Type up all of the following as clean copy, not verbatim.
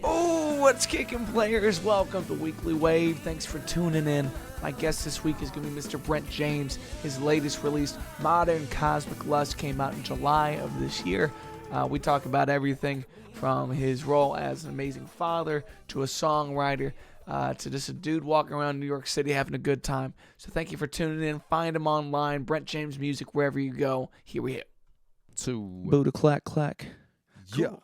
Oh, what's kicking, players? Welcome to Weekly Wave. Thanks for tuning in. My guest this week is going to be Mr. Brent James. His latest release, Modern Cosmic Lust, came out in July of this year. We talk about everything from his role as an amazing father to a songwriter to just a dude walking around New York City having a good time. So thank you for tuning in. Find him online, Brent James Music, wherever you go. Here we hit. Buddha clack clack. Yeah. Cool.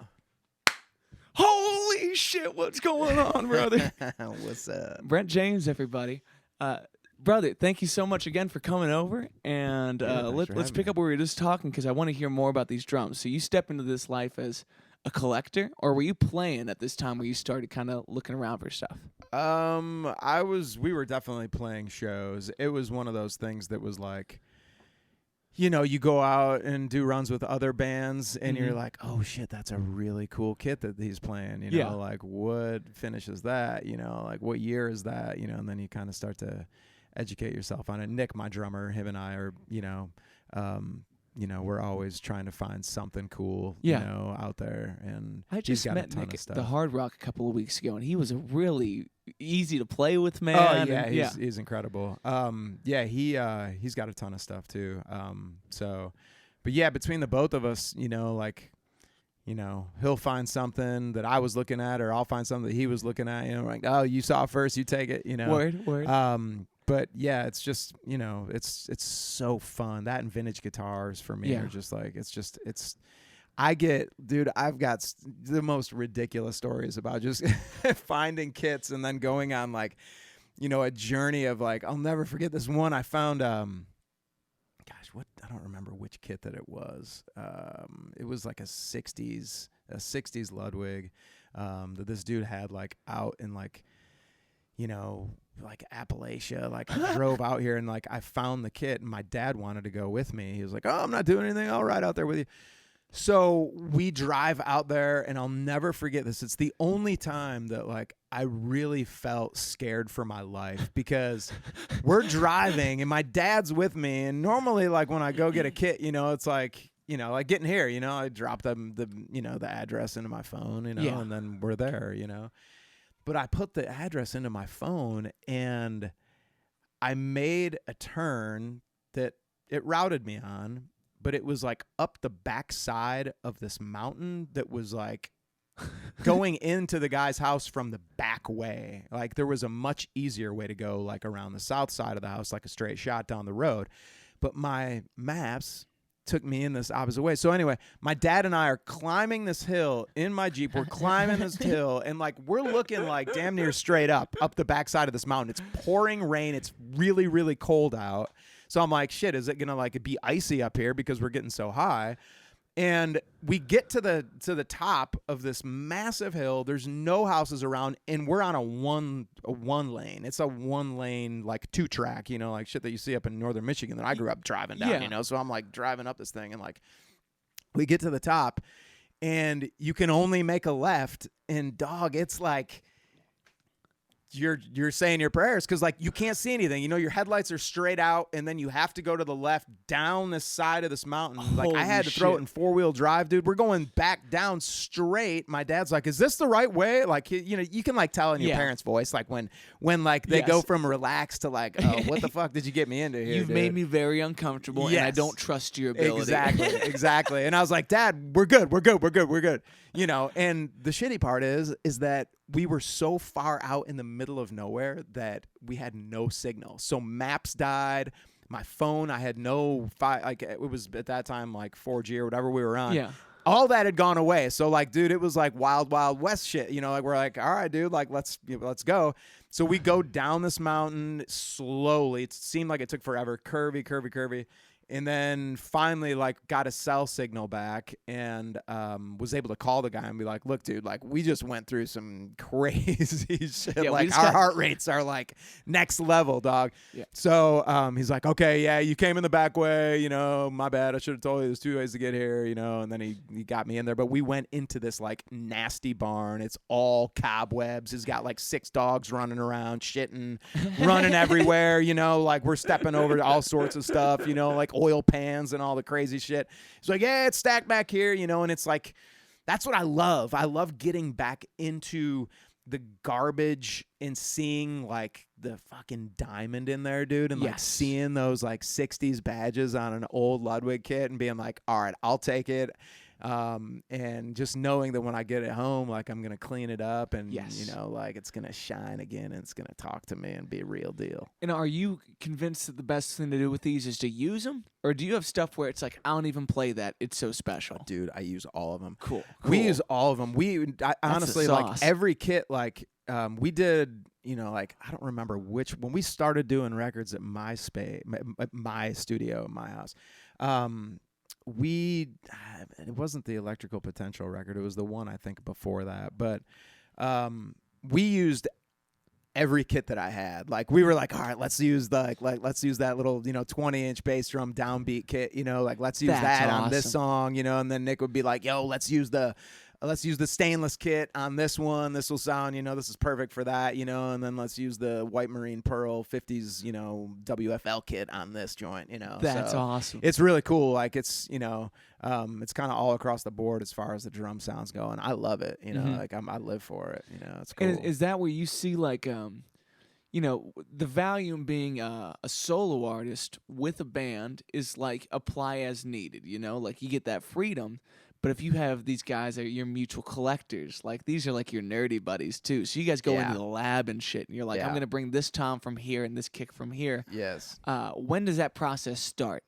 Holy shit, what's going on, brother? What's up? Brent James, everybody. Brother, thank you so much again for coming over. And let's pick up where we were just talking because I want to hear more about these drums. So you step into this life as a collector, or were you playing at this time where you started kind of looking around for stuff? We were definitely playing shows. It was one of those things that was like, you know, you go out and do runs with other bands and you're like, oh shit, that's a really cool kit that he's playing, you know, like what finish is that, you know, like what year is that, you know, and then you kind of start to educate yourself on it. Nick, my drummer, him and I are, we're always trying to find something cool, you know, out there. And I just got met a ton Nick of stuff. at the Hard Rock a couple of weeks ago, and he was a really easy to play with, man. Oh yeah, and, he's incredible. He's got a ton of stuff too. But yeah, between the both of us, you know, like, you know, he'll find something that I was looking at, or I'll find something that he was looking at. You know, like, oh, you saw it first, you take it. You know, word. But yeah, it's just, you know, it's so fun. That and vintage guitars for me are just like, I've got the most ridiculous stories about just finding kits and then going on like, you know, a journey of like, I'll never forget this one. I found, I don't remember which kit that it was. It was like a 60s Ludwig that this dude had like out in like, you know, like Appalachia. Like I drove out here and like I found the kit and my dad wanted to go with me. He was like, oh, I'm not doing anything. I'll ride out there with you. So we drive out there and I'll never forget this. It's the only time that like I really felt scared for my life because we're driving and my dad's with me. And normally like when I go get a kit, you know, it's like, you know, like getting here, you know, I drop them the address into my phone, you know, and then we're there, you know. But I put the address into my phone and I made a turn that it routed me on, but it was like up the backside of this mountain that was like going into the guy's house from the back way. Like there was a much easier way to go, like around the south side of the house, like a straight shot down the road. But my maps took me in this opposite way. So anyway, my dad and I are climbing this hill in my Jeep. We're climbing this hill and like we're looking like damn near straight up the backside of this mountain. It's pouring rain. It's really, really cold out. So I'm like, shit, is it gonna like be icy up here because we're getting so high? And we get to the top of this massive hill. There's no houses around, and we're on a one lane. It's a 1 lane, like 2-track, you know, like shit that you see up in northern Michigan that I grew up driving down, you know. So I'm like driving up this thing, and like we get to the top, and you can only make a left, and dog, it's like you're saying your prayers because like you can't see anything, you know, your headlights are straight out and then you have to go to the left down this side of this mountain. Like I had to throw it in 4-wheel drive, dude. We're going back down straight. My dad's like, is this the right way? Like, you know, you can like tell in your parents' voice, like when like they go from relaxed to like, oh, what the fuck did you get me into here? You've made me very uncomfortable and I don't trust your ability. Exactly. And I was like, Dad, we're good. You know, and the shitty part is that we were so far out in the middle of nowhere that we had no signal. So maps died. My phone, I had no like it was at that time like 4G or whatever we were on. Yeah. All that had gone away. So like, dude, it was like wild, wild west shit. You know, like we're like, all right, dude, like let's go. So we go down this mountain slowly. It seemed like it took forever. Curvy. And then finally, like, got a cell signal back and was able to call the guy and be like, look, dude, like, we just went through some crazy shit. Yeah, like, our heart rates are, like, next level, dog. Yeah. So he's like, okay, yeah, you came in the back way. You know, my bad. I should have told you there's 2 ways to get here, you know. And then he got me in there. But we went into this, like, nasty barn. It's all cobwebs. It's got, like, 6 dogs running around, shitting, running everywhere, you know. Like, we're stepping over all sorts of stuff, you know, like, oil pans and all the crazy shit. He's like, yeah, it's stacked back here, you know, and it's like that's what I love. I love getting back into the garbage and seeing like the fucking diamond in there, dude, and like Yes. seeing those like 60s badges on an old Ludwig kit and being like, all right, I'll take it. And just knowing that when I get it home, like I'm gonna clean it up and Yes. you know, like it's gonna shine again and it's gonna talk to me and be a real deal. And are you convinced that the best thing to do with these is to use them? Or do you have stuff where it's like, I don't even play that, it's so special? Dude, I use all of them. Cool. We use all of them. I honestly, like sauce. every kit, like we did, you know, like I don't remember which, when we started doing records at my studio, my house, it wasn't the Electrical Potential record. It was the one I think before that. But we used every kit that I had. Like we were like, all right, let's use let's use that little, you know, 20-inch bass drum downbeat kit, you know, like let's use that on this song, you know, and then Nick would be like, yo, let's use the stainless kit on this one. This will sound, you know, this is perfect for that, you know, and then let's use the White Marine Pearl 50s, you know, WFL kit on this joint, you know. That's so awesome. It's really cool. Like it's, you know, it's kind of all across the board as far as the drum sounds go, and I love it, you know, like I live for it, you know, it's cool. And is that where you see like, you know, the value in being a solo artist with a band is like apply as needed, you know, like you get that freedom. But if you have these guys that are your mutual collectors, like these are like your nerdy buddies too. So you guys go into the lab and shit, and you're like, I'm going to bring this tom from here and this kick from here. Yes. When does that process start?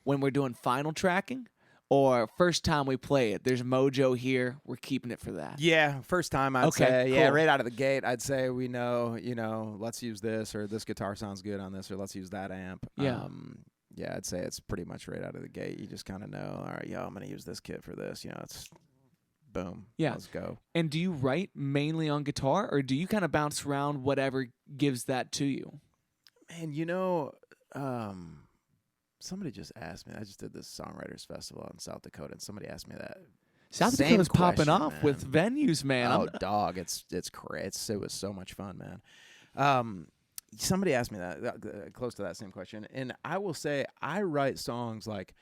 When we're doing final tracking? Or first time we play it, there's mojo here, we're keeping it for that? Yeah, first time I'd say. Cool. Yeah, right out of the gate, I'd say we know, you know, let's use this, or this guitar sounds good on this, or let's use that amp. Yeah. Yeah, I'd say it's pretty much right out of the gate. You just kind of know, all right, yo, I'm going to use this kit for this. You know, it's boom. Yeah. Let's go. And do you write mainly on guitar, or do you kind of bounce around whatever gives that to you? Man, you know, somebody just asked me. I just did this Songwriters Festival in South Dakota, and somebody asked me that. South Same Dakota's popping question, off man. with venues, man. Oh, dog, it's great. It was so much fun, man. Somebody asked me that close to that same question, and I will say I write songs like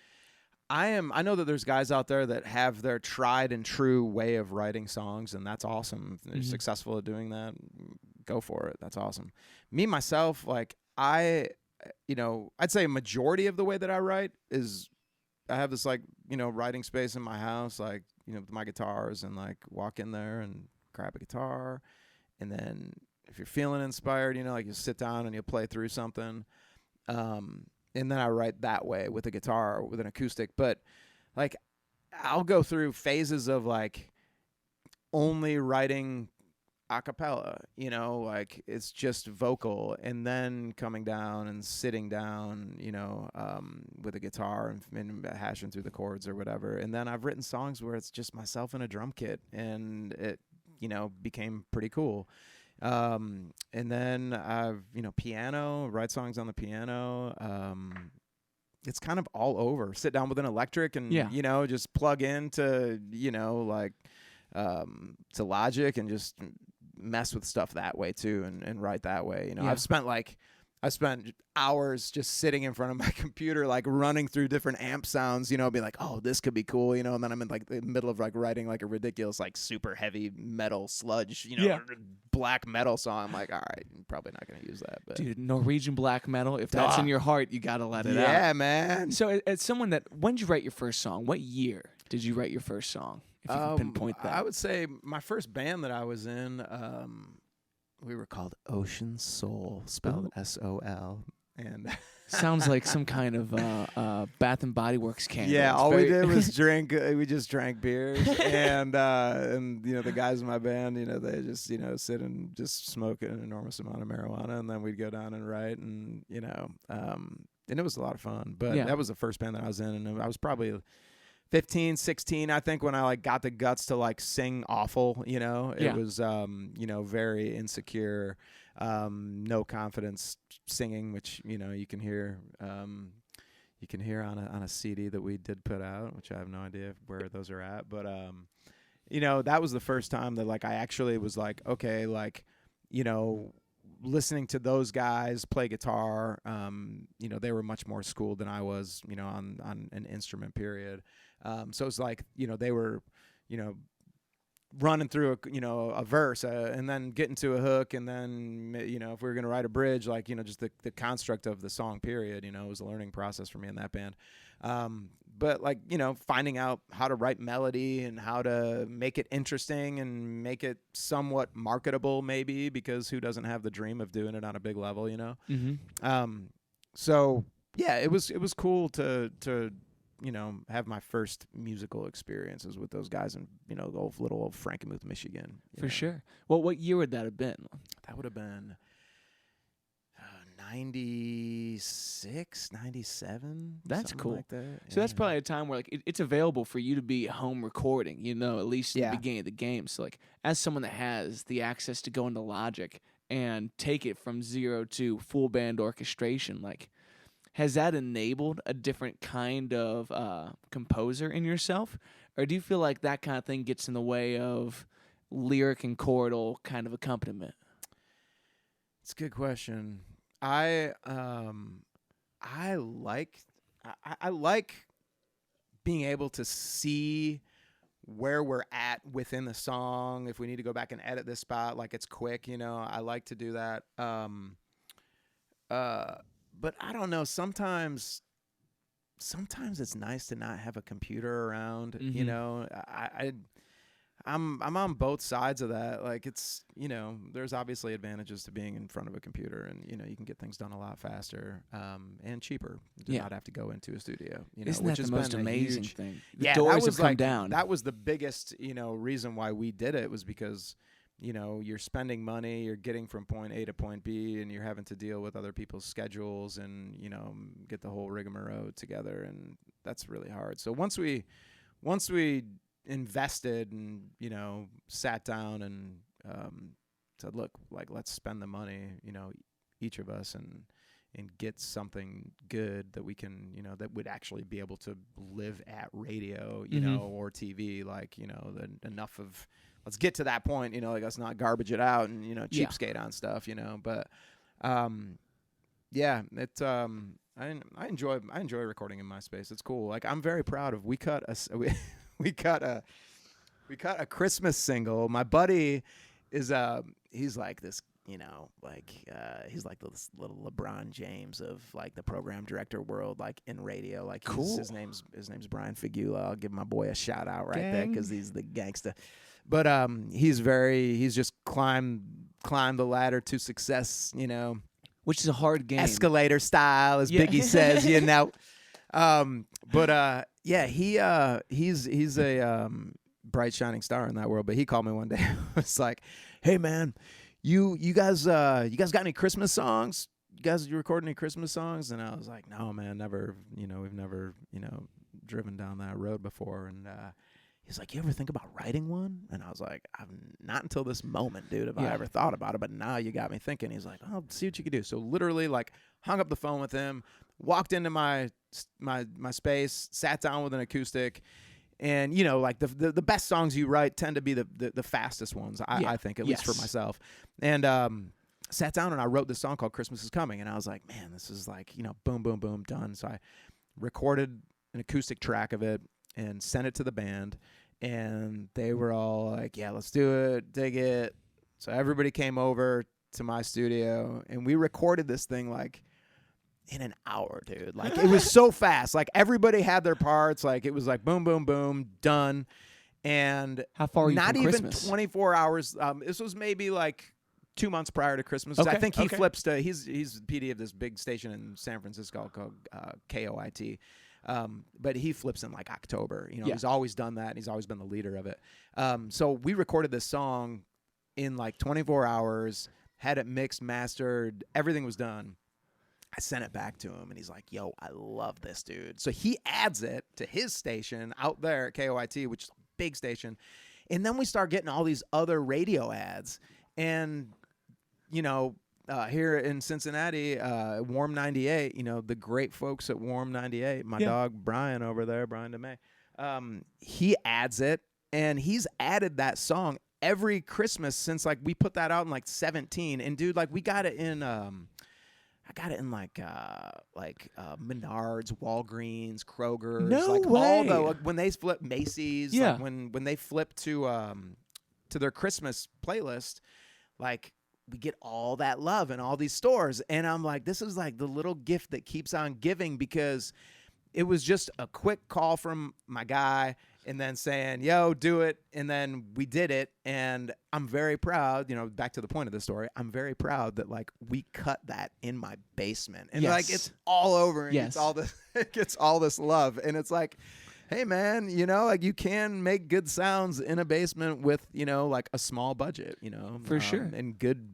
I know that there's guys out there that have their tried and true way of writing songs, and that's awesome. If they're successful at doing that, go for it. That's awesome. Me myself, like I'd say a majority of the way that I write is I have this like, you know, writing space in my house, like, you know, with my guitars, and like walk in there and grab a guitar, and then if you're feeling inspired, you know, like you sit down and you play through something. And then I write that way with a guitar or with an acoustic. But like I'll go through phases of like only writing a cappella, you know, like it's just vocal, and then coming down and sitting down, you know, with a guitar and hashing through the chords or whatever. And then I've written songs where it's just myself and a drum kit, and it, you know, became pretty cool. And then I've, you know, write songs on the piano. It's kind of all over. Sit down with an electric and, you know, just plug into, you know, like, to Logic and just mess with stuff that way too, and write that way. You know, I've spent hours just sitting in front of my computer, like running through different amp sounds, you know, being like, oh, this could be cool, you know, and then I'm in like the middle of like writing like a ridiculous, like super heavy metal sludge, you know, black metal song. I'm like, all right, I'm probably not going to use that. But dude, Norwegian black metal, if that's in your heart, you got to let it out. Yeah, man. So as someone when did you write your first song? What year did you write your first song? If you can pinpoint that. I would say my first band that I was in, we were called Ocean Soul, spelled S-O-L. And sounds like some kind of Bath and Body Works candle. Yeah, It's all very we did was drink. We just drank beers, and you know, the guys in my band, you know, they just, you know, sit and just smoke an enormous amount of marijuana, and then we'd go down and write, and you know, and it was a lot of fun. But that was the first band that I was in, and I was probably 15, 16, I think, when I like got the guts to like sing awful, you know. It was you know, very insecure, no confidence singing, which, you know, you can hear on a CD that we did put out, which I have no idea where those are at, but you know, that was the first time that like I actually was like, okay, like, you know, listening to those guys play guitar, you know, they were much more schooled than I was, you know, on an instrument period. So it's like, you know, they were, you know, running through a verse and then getting to a hook, and then if we were gonna write a bridge, like just the construct of the song period, it was a learning process for me in that band. But like finding out how to write melody and how to make it interesting and make it somewhat marketable, maybe, because who doesn't have the dream of doing it on a big level, Mm-hmm. So yeah, it was cool to have my first musical experiences with those guys in the little old Frankenmuth, Michigan. For sure. Well, what year would that have been? That would have been 96, 97. That's cool. Like that. So that's probably a time where like it's available for you to be home recording, at least in the beginning of the game. So like as someone that has the access to go into Logic and take it from zero to full band orchestration, like has that enabled a different kind of composer in yourself? Or do you feel like that kind of thing gets in the way of lyric and chordal kind of accompaniment? It's a good question. I like being able to see where we're at within the song. If we need to go back and edit this spot, like it's quick, I like to do that. But I don't know. Sometimes it's nice to not have a computer around. Mm-hmm. I'm on both sides of that. Like it's there's obviously advantages to being in front of a computer, and you can get things done a lot faster and cheaper. Do not have to go into a studio. Isn't which that has the most been amazing huge, thing? The doors have come down. That was the biggest reason why we did it, was because you're spending money, you're getting from point A to point B, and you're having to deal with other people's schedules and, get the whole rigmarole together. And that's really hard. So once we invested and, sat down and said, look, like, let's spend the money, each of us, and get something good that we can, that would actually be able to live at radio, or TV, like, enough of, let's get to that point, like let's not garbage it out and, cheapskate on stuff, but, yeah, it's, I enjoy recording in my space. It's cool. Like I'm very proud of, we cut a Christmas single. My buddy is, he's like this, he's like this little LeBron James of like the program director world, like in radio. Like cool. His name's Brian Figula. I'll give my boy a shout out right there, because he's the gangsta. But he's just climbed the ladder to success, which is a hard game. Escalator style, as Biggie says, But yeah, he's a bright shining star in that world. But he called me one day. It's like, hey man, you guys got any Christmas songs? You recording any Christmas songs? And I was like, no man, never. We've never driven down that road before. And he's like, you ever think about writing one? And I was like, I've not until this moment, dude, have I ever thought about it. But now you got me thinking. He's like, I'll see what you can do. So literally, like, hung up the phone with him, walked into my space, sat down with an acoustic. And, like the best songs you write tend to be the fastest ones, I think, at least for myself. And sat down and I wrote this song called Christmas Is Coming. And I was like, man, this is like, boom, boom, boom, done. So I recorded an acoustic track of it and sent it to the band. And they were all like, yeah, let's do it, dig it. So everybody came over to my studio and we recorded this thing like in an hour, dude. Like it was so fast. Like everybody had their parts. Like it was like boom, boom, boom, done. And how far are you not from even Christmas? 24 hours. This was maybe like 2 months prior to Christmas. Okay, I think he flips to, he's the PD of this big station in San Francisco called KOIT. But he flips in like October. He's always done that, and he's always been the leader of it. So we recorded this song in like 24 hours, had it mixed, mastered, everything was done. I sent it back to him, and he's like, yo, I love this, dude. So he adds it to his station out there at KOIT, which is a big station. And then we start getting all these other radio ads. And, here in Cincinnati, Warm 98, the great folks at Warm 98, my dog Brian over there, Brian DeMay, he adds it, and he's added that song every Christmas since like we put that out in like 17. And dude, like we got it in I got it in like Menards, Walgreens, Kroger's, No like way. all the when they flip Macy's, like when they flip to to their Christmas playlist, like we get all that love in all these stores. And I'm like, this is like the little gift that keeps on giving, because it was just a quick call from my guy and then saying, yo, do it. And then we did it. And I'm very proud, back to the point of the story, I'm very proud that like we cut that in my basement, and like it's all over and it gets all this love. And it's like, hey man, like you can make good sounds in a basement with, like a small budget, For sure. And good,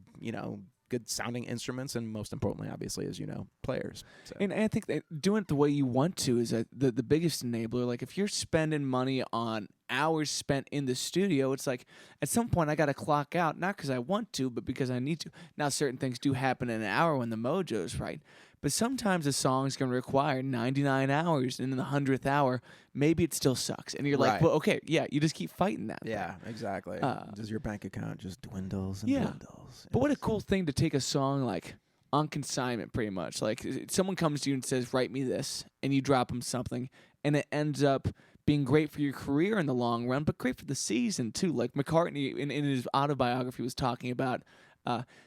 good sounding instruments, and most importantly, obviously, as players. So. And I think that doing it the way you want to is the biggest enabler. Like if you're spending money on hours spent in the studio, it's like at some point I got to clock out, not because I want to, but because I need to. Now certain things do happen in an hour when the mojo is right. But sometimes a song is going to require 99 hours, and in the 100th hour, maybe it still sucks. And you're like, well, okay, yeah, you just keep fighting that. Yeah, exactly. Does your bank account just dwindles and dwindles? But what a cool thing to take a song like on consignment, pretty much. Like someone comes to you and says, write me this, and you drop them something, and it ends up being great for your career in the long run, but great for the season, too. Like McCartney, in his autobiography, was talking about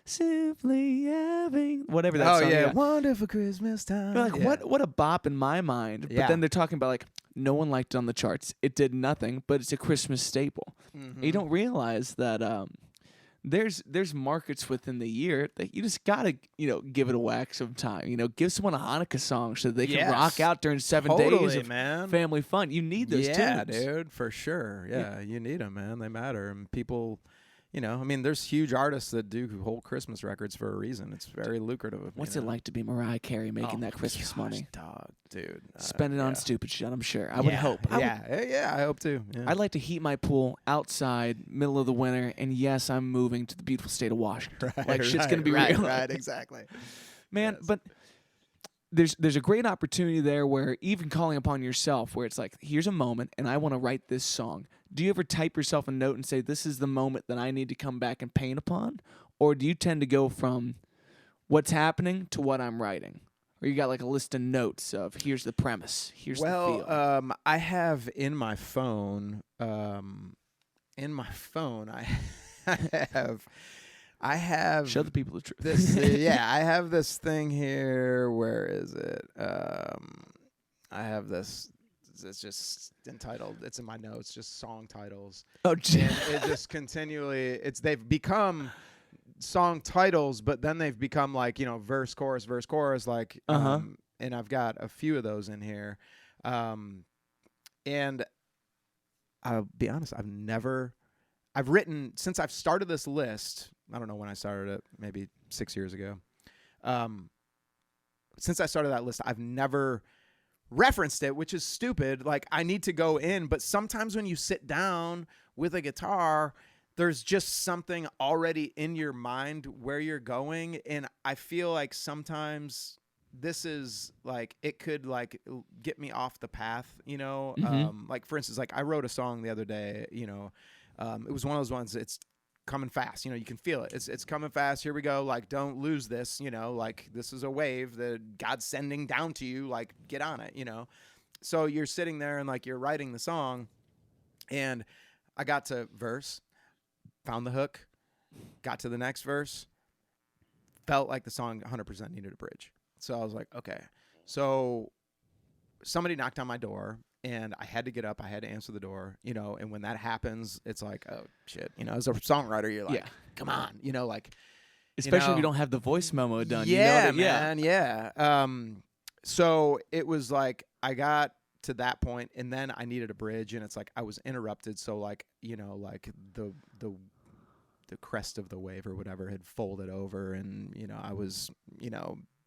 simply having whatever that song. Yeah, wonderful Christmas time. You're like, what a bop in my mind. But then they're talking about like no one liked it on the charts. It did nothing, but it's a Christmas staple. Mm-hmm. You don't realize that there's markets within the year that you just gotta give it a whack sometime. Give someone a Hanukkah song so they can rock out during 7 days of family fun. You need those tunes. Yeah, dude, for sure. Yeah, you need them, man. They matter, and people. There's huge artists that do whole Christmas records for a reason. It's very lucrative. What's it like to be Mariah Carey making that Christmas money? Dog, dude. Spend it on stupid shit, I'm sure. I would hope. I hope too. Yeah. I'd like to heat my pool outside, middle of the winter, and yes, I'm moving to the beautiful state of Washington. Shit's going to be real. Right, exactly. Man, but there's a great opportunity there where even calling upon yourself, where it's like, here's a moment, and I want to write this song. Do you ever type yourself a note and say, this is the moment that I need to come back and paint upon? Or do you tend to go from what's happening to what I'm writing? Or you got like a list of notes of, here's the premise, here's the feel? I have in my phone, I have show the people the truth. I have this thing here. Where is it? I have this. It's just entitled. It's in my notes. Just song titles. Oh, gee. It just continually. They've become song titles, but then they've become like verse, chorus, like. And I've got a few of those in here, and I'll be honest. I've written since I've started this list. I don't know when I started it, maybe 6 years ago. Since I started that list, I've never referenced it, which is stupid. Like, I need to go in, but sometimes when you sit down with a guitar, there's just something already in your mind where you're going. And I feel like sometimes this is like, it could like get me off the path, like for instance, like I wrote a song the other day, it was one of those ones. It's coming fast, you can feel it. It's coming fast. Here we go. Like, don't lose this, like this is a wave that God's sending down to you. Like, get on it, So you're sitting there and like you're writing the song, and I got to verse, found the hook, got to the next verse, felt like the song 100% needed a bridge. So I was like, okay. So somebody knocked on my door. And I had to get up. I had to answer the door, and when that happens, it's like, oh, shit. As a songwriter, you're like, come on, like. Especially if you don't have the voice memo done. Yeah, man, yeah. So it was like I got to that point, and then I needed a bridge, and it's like I was interrupted. So, like, like the crest of the wave or whatever had folded over, and, I was,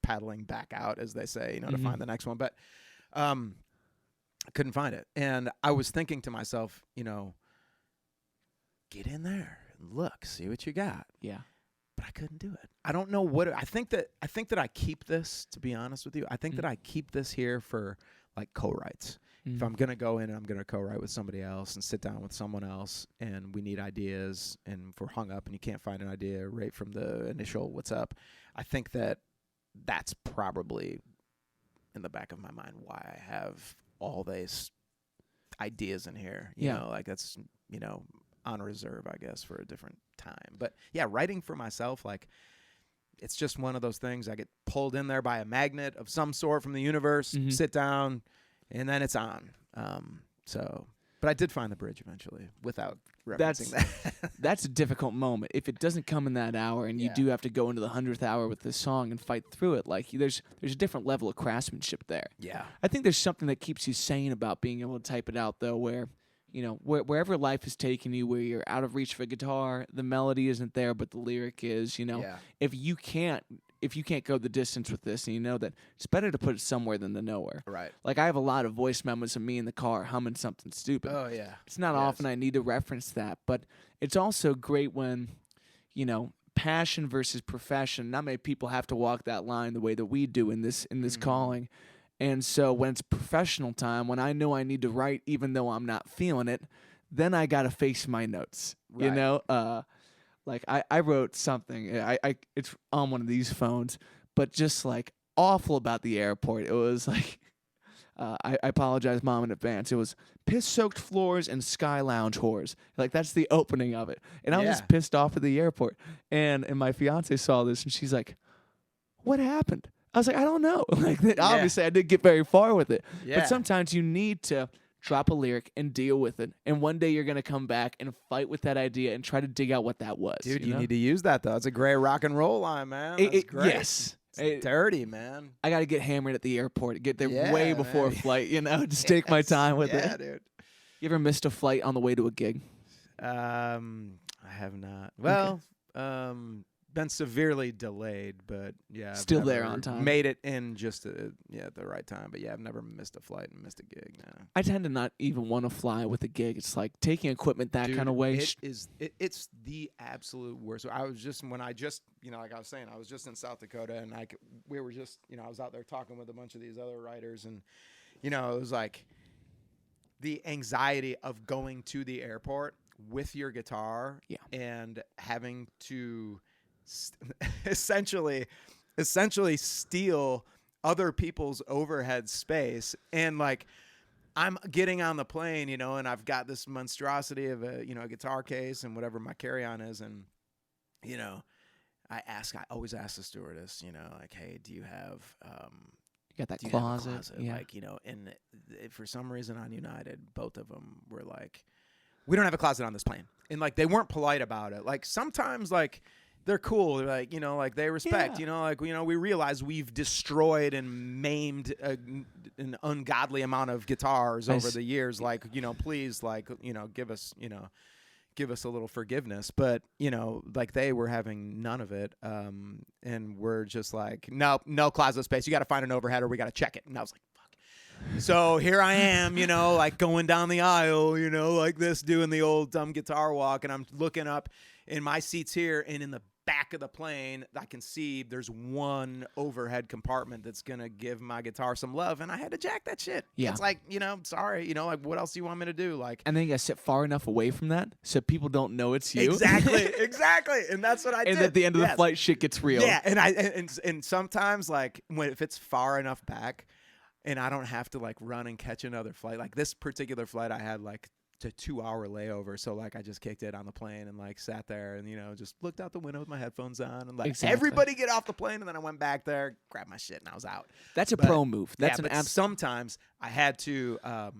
paddling back out, as they say, to find the next one. But, I couldn't find it. And I was thinking to myself, get in there and look, see what you got. Yeah. But I couldn't do it. I don't know what I think that I keep this, to be honest with you. I think that I keep this here for like co-writes. If I'm going to go in and I'm going to co-write with somebody else and sit down with someone else and we need ideas, and if we're hung up and you can't find an idea right from the initial what's up, I think that that's probably in the back of my mind why I have all these ideas in here. You know, like that's, on reserve, I guess, for a different time. But yeah, writing for myself, like, it's just one of those things. I get pulled in there by a magnet of some sort from the universe, sit down, and then it's on. But I did find the bridge eventually without referencing that. That's a difficult moment. If it doesn't come in that hour and you do have to go into the 100th hour with this song and fight through it, like there's a different level of craftsmanship there. Yeah. I think there's something that keeps you sane about being able to type it out, though, where, wherever life is taking you, where you're out of reach for guitar, the melody isn't there, but the lyric is, if you can't go the distance with this, and you know that it's better to put it somewhere than the nowhere. Right. Like, I have a lot of voice memos of me in the car humming something stupid. Oh, yeah. It's not often I need to reference that, but it's also great when, passion versus profession. Not many people have to walk that line the way that we do in this calling. And so when it's professional time, when I know I need to write even though I'm not feeling it, then I got to face my notes, Like I wrote something, it's on one of these phones, but just like awful about the airport. It was like, I apologize, Mom, in advance. It was piss-soaked floors and sky lounge whores. Like, that's the opening of it. And I was just pissed off at the airport. And my fiance saw this, and she's like, what happened? I was like, I don't know. Like, obviously, I didn't get very far with it. Yeah. But sometimes you need to drop a lyric and deal with it. And one day you're going to come back and fight with that idea and try to dig out what that was. Dude, you need to use that, though. It's a great rock and roll line, man. That's great. Yes. It's dirty, man. I got to get hammered at the airport, get there way before a flight, just take my time with it. Yeah, dude. You ever missed a flight on the way to a gig? I have not. Well, been severely delayed, but yeah. Still there on time. Made it in just at the right time. But yeah, I've never missed a flight and missed a gig. No. I tend to not even want to fly with a gig. It's like taking equipment that kind of way. It's the absolute worst. I was just like I was saying, I was just in South Dakota, and we were just I was out there talking with a bunch of these other writers, and it was like the anxiety of going to the airport with your guitar and having to essentially steal other people's overhead space. And like, I'm getting on the plane, and I've got this monstrosity of a guitar case and whatever my carry-on is. And, I always ask the stewardess, like, hey, do you have, you got that closet? Yeah. Like, and for some reason on United, both of them were like, we don't have a closet on this plane. And like, they weren't polite about it. Like, sometimes like, they're cool. They're like, like they respect, we realize we've destroyed and maimed an ungodly amount of guitars over the years. Like, please, like, give us a little forgiveness. But, like they were having none of it. And we're just like, no closet space. You got to find an overhead or we got to check it. And I was like, fuck. So here I am, like going down the aisle, like this, doing the old dumb guitar walk. And I'm looking up in my seats here, and in the back of the plane, I can see there's one overhead compartment that's going to give my guitar some love, and I had to jack that shit. Yeah. It's like, sorry, like, what else do you want me to do? Like, and then you got to sit far enough away from that so people don't know it's you. Exactly. And that's what I did. And at the end of the flight, shit gets real. Yeah, and sometimes, like, if it's far enough back and I don't have to, like, run and catch another flight, like this particular flight I had, like, a 2-hour layover, so like I just kicked it on the plane and like sat there and just looked out the window with my headphones on and like everybody get off the plane, and then I went back there, grabbed my shit, and I was out. That's a pro move. That's sometimes I had to I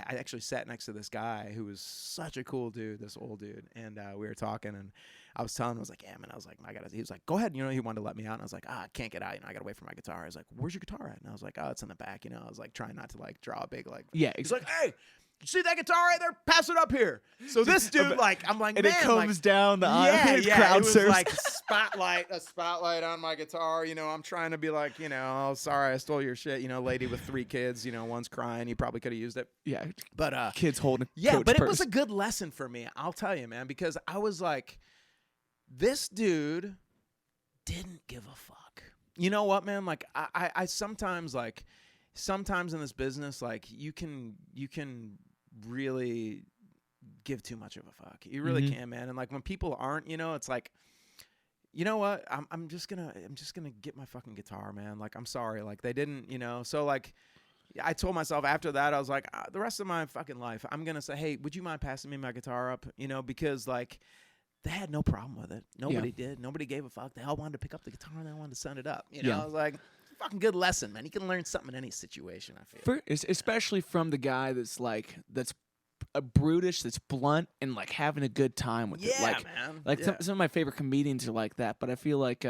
actually sat next to this guy who was such a cool dude, this old dude, and we were talking, and I was telling him, I was like, yeah, man, I was like, he was like, go ahead, he wanted to let me out, and I was like, I can't get out, I gotta wait for my guitar. I was like, where's your guitar at? And I was like, oh, it's in the back, I was like trying not to like draw a big like, he's like, hey, you see that guitar right there? Pass it up here. So this dude, like, I'm like, and man, it comes down the aisle. Crowd it was like a spotlight on my guitar. I'm trying to be like, oh, sorry, I stole your shit. Lady with 3 kids. One's crying. You probably could have used it. Yeah, but kids holding. Yeah, but purse. It was a good lesson for me. I'll tell you, man, because I was like, this dude didn't give a fuck. You know what, man? Like, I sometimes like. Sometimes in this business, like you can really give too much of a fuck. You really can, man. And like when people aren't, it's like, you know what? I'm just gonna get my fucking guitar, man. Like, I'm sorry. Like they didn't, so like, I told myself after that, I was like, the rest of my fucking life, I'm going to say, hey, would you mind passing me my guitar up? You know, because like they had no problem with it. Nobody did. Nobody gave a fuck. They all wanted to pick up the guitar and they wanted to send it up. You know, I was like, fucking good lesson, man. You can learn something in any situation, I feel. Especially from the guy that's a brutish, that's blunt, and like having a good time with it. Like, man. Like some of my favorite comedians are like that, but I feel like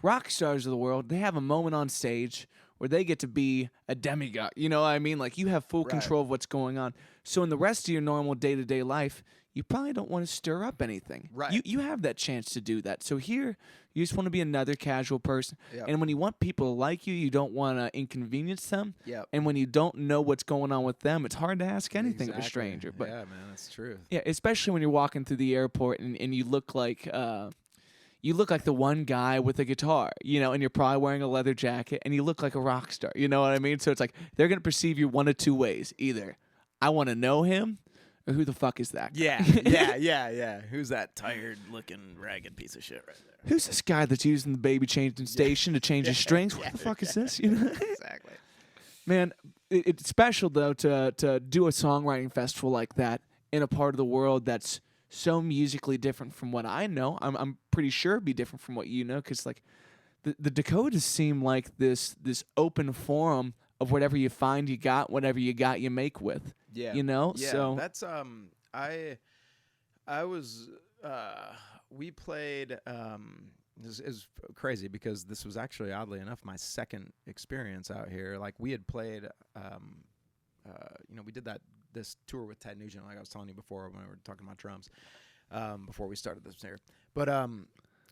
rock stars of the world, they have a moment on stage where they get to be a demigod. You know what I mean? Like you have full control of what's going on. So in the rest of your normal day-to-day life, you probably don't want to stir up anything. Right. You have that chance to do that. So here, you just want to be another casual person. Yep. And when you want people to like you, you don't want to inconvenience them. Yep. And when you don't know what's going on with them, it's hard to ask anything of a stranger. But yeah, man, that's true. Yeah, especially when you're walking through the airport and you look like the one guy with a guitar, you know, and you're probably wearing a leather jacket and you look like a rock star. You know what I mean? So it's like they're going to perceive you one of two ways. Either I want to know him or who the fuck is that guy? Yeah. Who's that tired-looking, ragged piece of shit right there? Who's this guy that's using the baby changing station to change his strings? What the fuck is this? You know? Exactly. Man, it's special, though, to do a songwriting festival like that in a part of the world that's so musically different from what I know. I'm pretty sure it'd be different from what you know, because like the Dakotas seem like this open forum of whatever you find you got, whatever you got you make with. Yeah. You know? Yeah, so that's I was we played this is crazy because this was actually oddly enough my second experience out here. Like we had played you know, we did this tour with Ted Nugent, like I was telling you before when we were talking about drums, before we started this here. But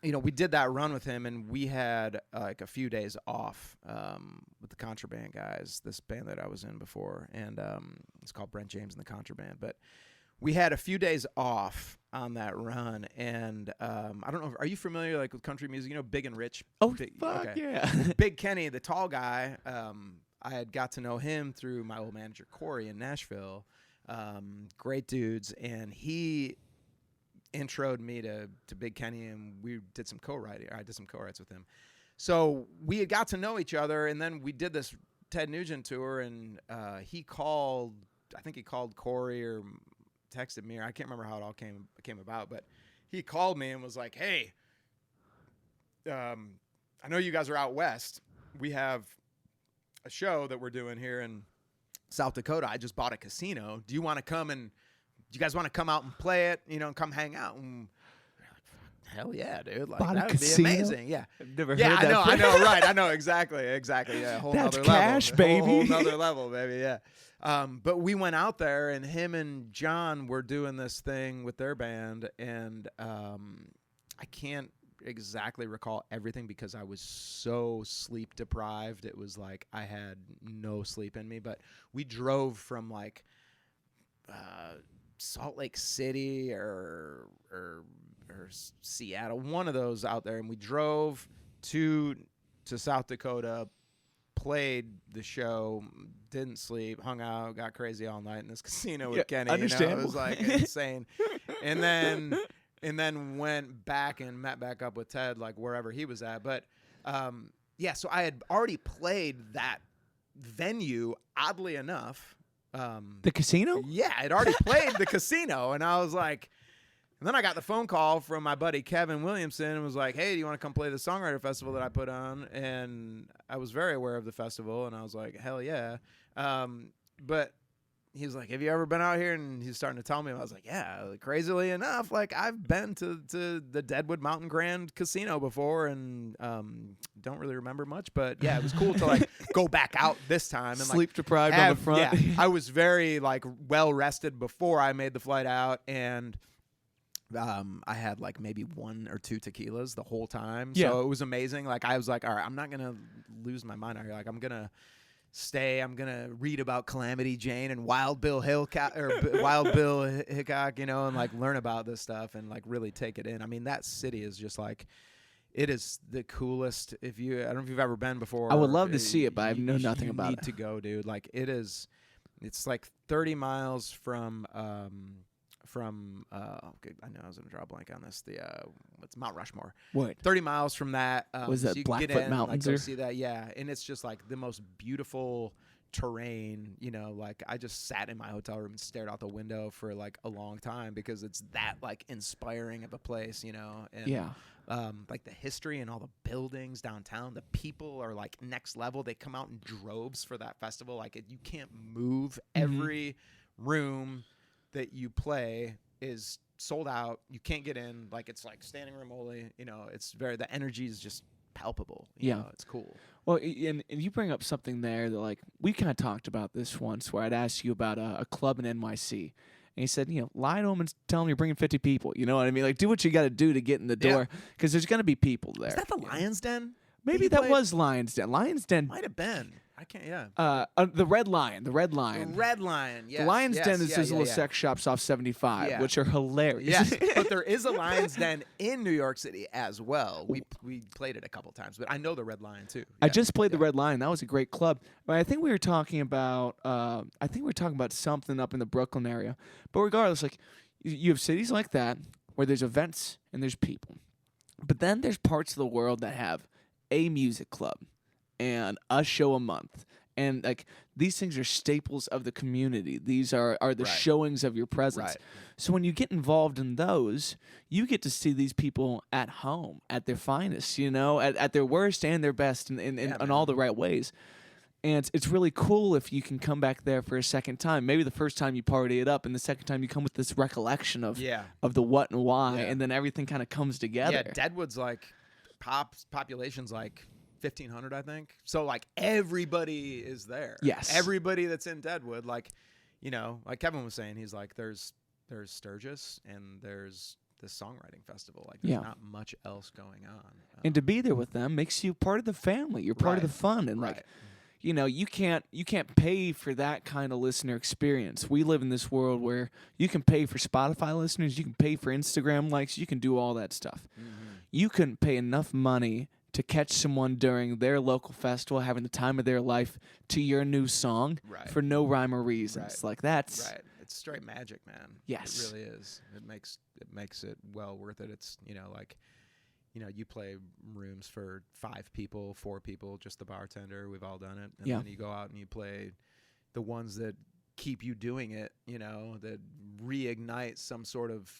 you know, we did that run with him, and we had like a few days off with the Contraband guys, this band that I was in before, and it's called Brent James and the Contraband. But we had a few days off on that run, and I don't know, are you familiar like with country music? You know, Big and Rich? fuck yeah. Big Kenny, the tall guy, I had got to know him through my old manager, Corey, in Nashville. Great dudes, and he introed me to Big Kenny, and we did some co-writing. I did some co-writes with him. So we had got to know each other, and then we did this Ted Nugent tour, and he called, I think he called Corey or texted me, or I can't remember how it all came about, but he called me and was like, hey, I know you guys are out west. We have a show that we're doing here in South Dakota. I just bought a casino. Do you want to come and do you guys want to come out and play it? You know, and come hang out. And we're like, hell yeah, dude! Like Bought that would be amazing. Yeah, I've never yeah, heard that. I know, right? I know exactly. Yeah, whole That's nother cash, level, baby. Whole nother level, baby. Yeah. But we went out there, and him and John were doing this thing with their band, and I can't exactly recall everything because I was so sleep deprived. It was like I had no sleep in me. But we drove from like Salt Lake City or Seattle, one of those out there, and we drove to South Dakota, played the show, didn't sleep, hung out, got crazy all night in this casino with Kenny. You know, it was like insane. And then went back and met back up with Ted, like wherever he was at. But yeah, so I had already played that venue, oddly enough. The casino? Yeah, I'd already played the casino, and I was like, and then I got the phone call from my buddy Kevin Williamson and was like, hey, do you want to come play the Songwriter Festival that I put on? And I was very aware of the festival, and I was like, hell yeah. But he was like, have you ever been out here? And he's starting to tell me. I was like, yeah, crazily enough, like I've been to the Deadwood Mountain Grand Casino before, and don't really remember much. But yeah, it was cool to like go back out this time. And sleep like, deprived on the front. Yeah, I was very like well rested before I made the flight out, and I had like maybe 1 or 2 tequilas the whole time. Yeah. So it was amazing. Like I was like, all right, I'm not gonna lose my mind out here. Like I'm gonna stay. I'm gonna read about Calamity Jane and Wild Bill Hickok, you know, and like learn about this stuff and like really take it in. I mean, that city is just like, it is the coolest. I don't know if you've ever been before. I would love to see it, but I know nothing about it. You need to go, dude. Like it is. It's like 30 miles from okay, I know I was gonna draw a blank on this. It's Mount Rushmore. What? 30 miles from that. Was that so you can get Blackfoot in, Mountains like, or? go see that? Yeah, and it's just like the most beautiful terrain, you know, like I just sat in my hotel room and stared out the window for like a long time because it's that like inspiring of a place, you know. And Yeah. like the history and all the buildings downtown, the people are like next level. They come out in droves for that festival. Like you can't move. Every room that you play is sold out. You can't get in. Like it's like standing room only. You know, it's the energy is just palpable. You know, it's cool. Well, and you bring up something there that like we kind of talked about this once, where I'd ask you about a club in NYC. And he said, you know, lie to them and tell them you're bringing 50 people. You know what I mean? Like, do what you got to do to get in the door, because there's going to be people there. Is that the Lion's Den? Maybe that was Lion's Den. Lion's Den might have been. I can't. The Red Lion. The Red Lion. The Red Lion. Yes. The Lion's Den is those little sex shops off 75, which are hilarious. Yes, but there is a Lion's Den in New York City as well. We played it a couple times, but I know the Red Lion too. I just played the Red Lion. That was a great club. But I think we were talking about. Something up in the Brooklyn area. But regardless, like you have cities like that where there's events and there's people, but then there's parts of the world that have a music club and a show a month, and like these things are staples of the community. These are the showings of your presence. So when you get involved in those, you get to see these people at home, at their finest, you know, at their worst and their best in all the right ways. And it's really cool if you can come back there for a second time. Maybe the first time you party it up, and the second time you come with this recollection of the what and why, and then everything kind of comes together. Yeah, Deadwood's like population's like 1,500, I think. So like everybody is there. Yes, everybody that's in Deadwood, like, you know, like Kevin was saying, he's like, there's Sturgis and there's this songwriting festival. Like there's not much else going on. And to be there with them makes you part of the family. You're part of the fun, and like. You know, you can't pay for that kind of listener experience. We live in this world where you can pay for Spotify listeners, you can pay for Instagram likes, you can do all that stuff. You couldn't pay enough money to catch someone during their local festival having the time of their life to your new song for no rhyme or reasons. Like that's it's straight magic, man. Yes. It really is. It makes it well worth it. It's, you know, like, you know, you play rooms for 5 people, 4 people, just the bartender. We've all done it. And then you go out and you play the ones that keep you doing it, you know, that reignite some sort of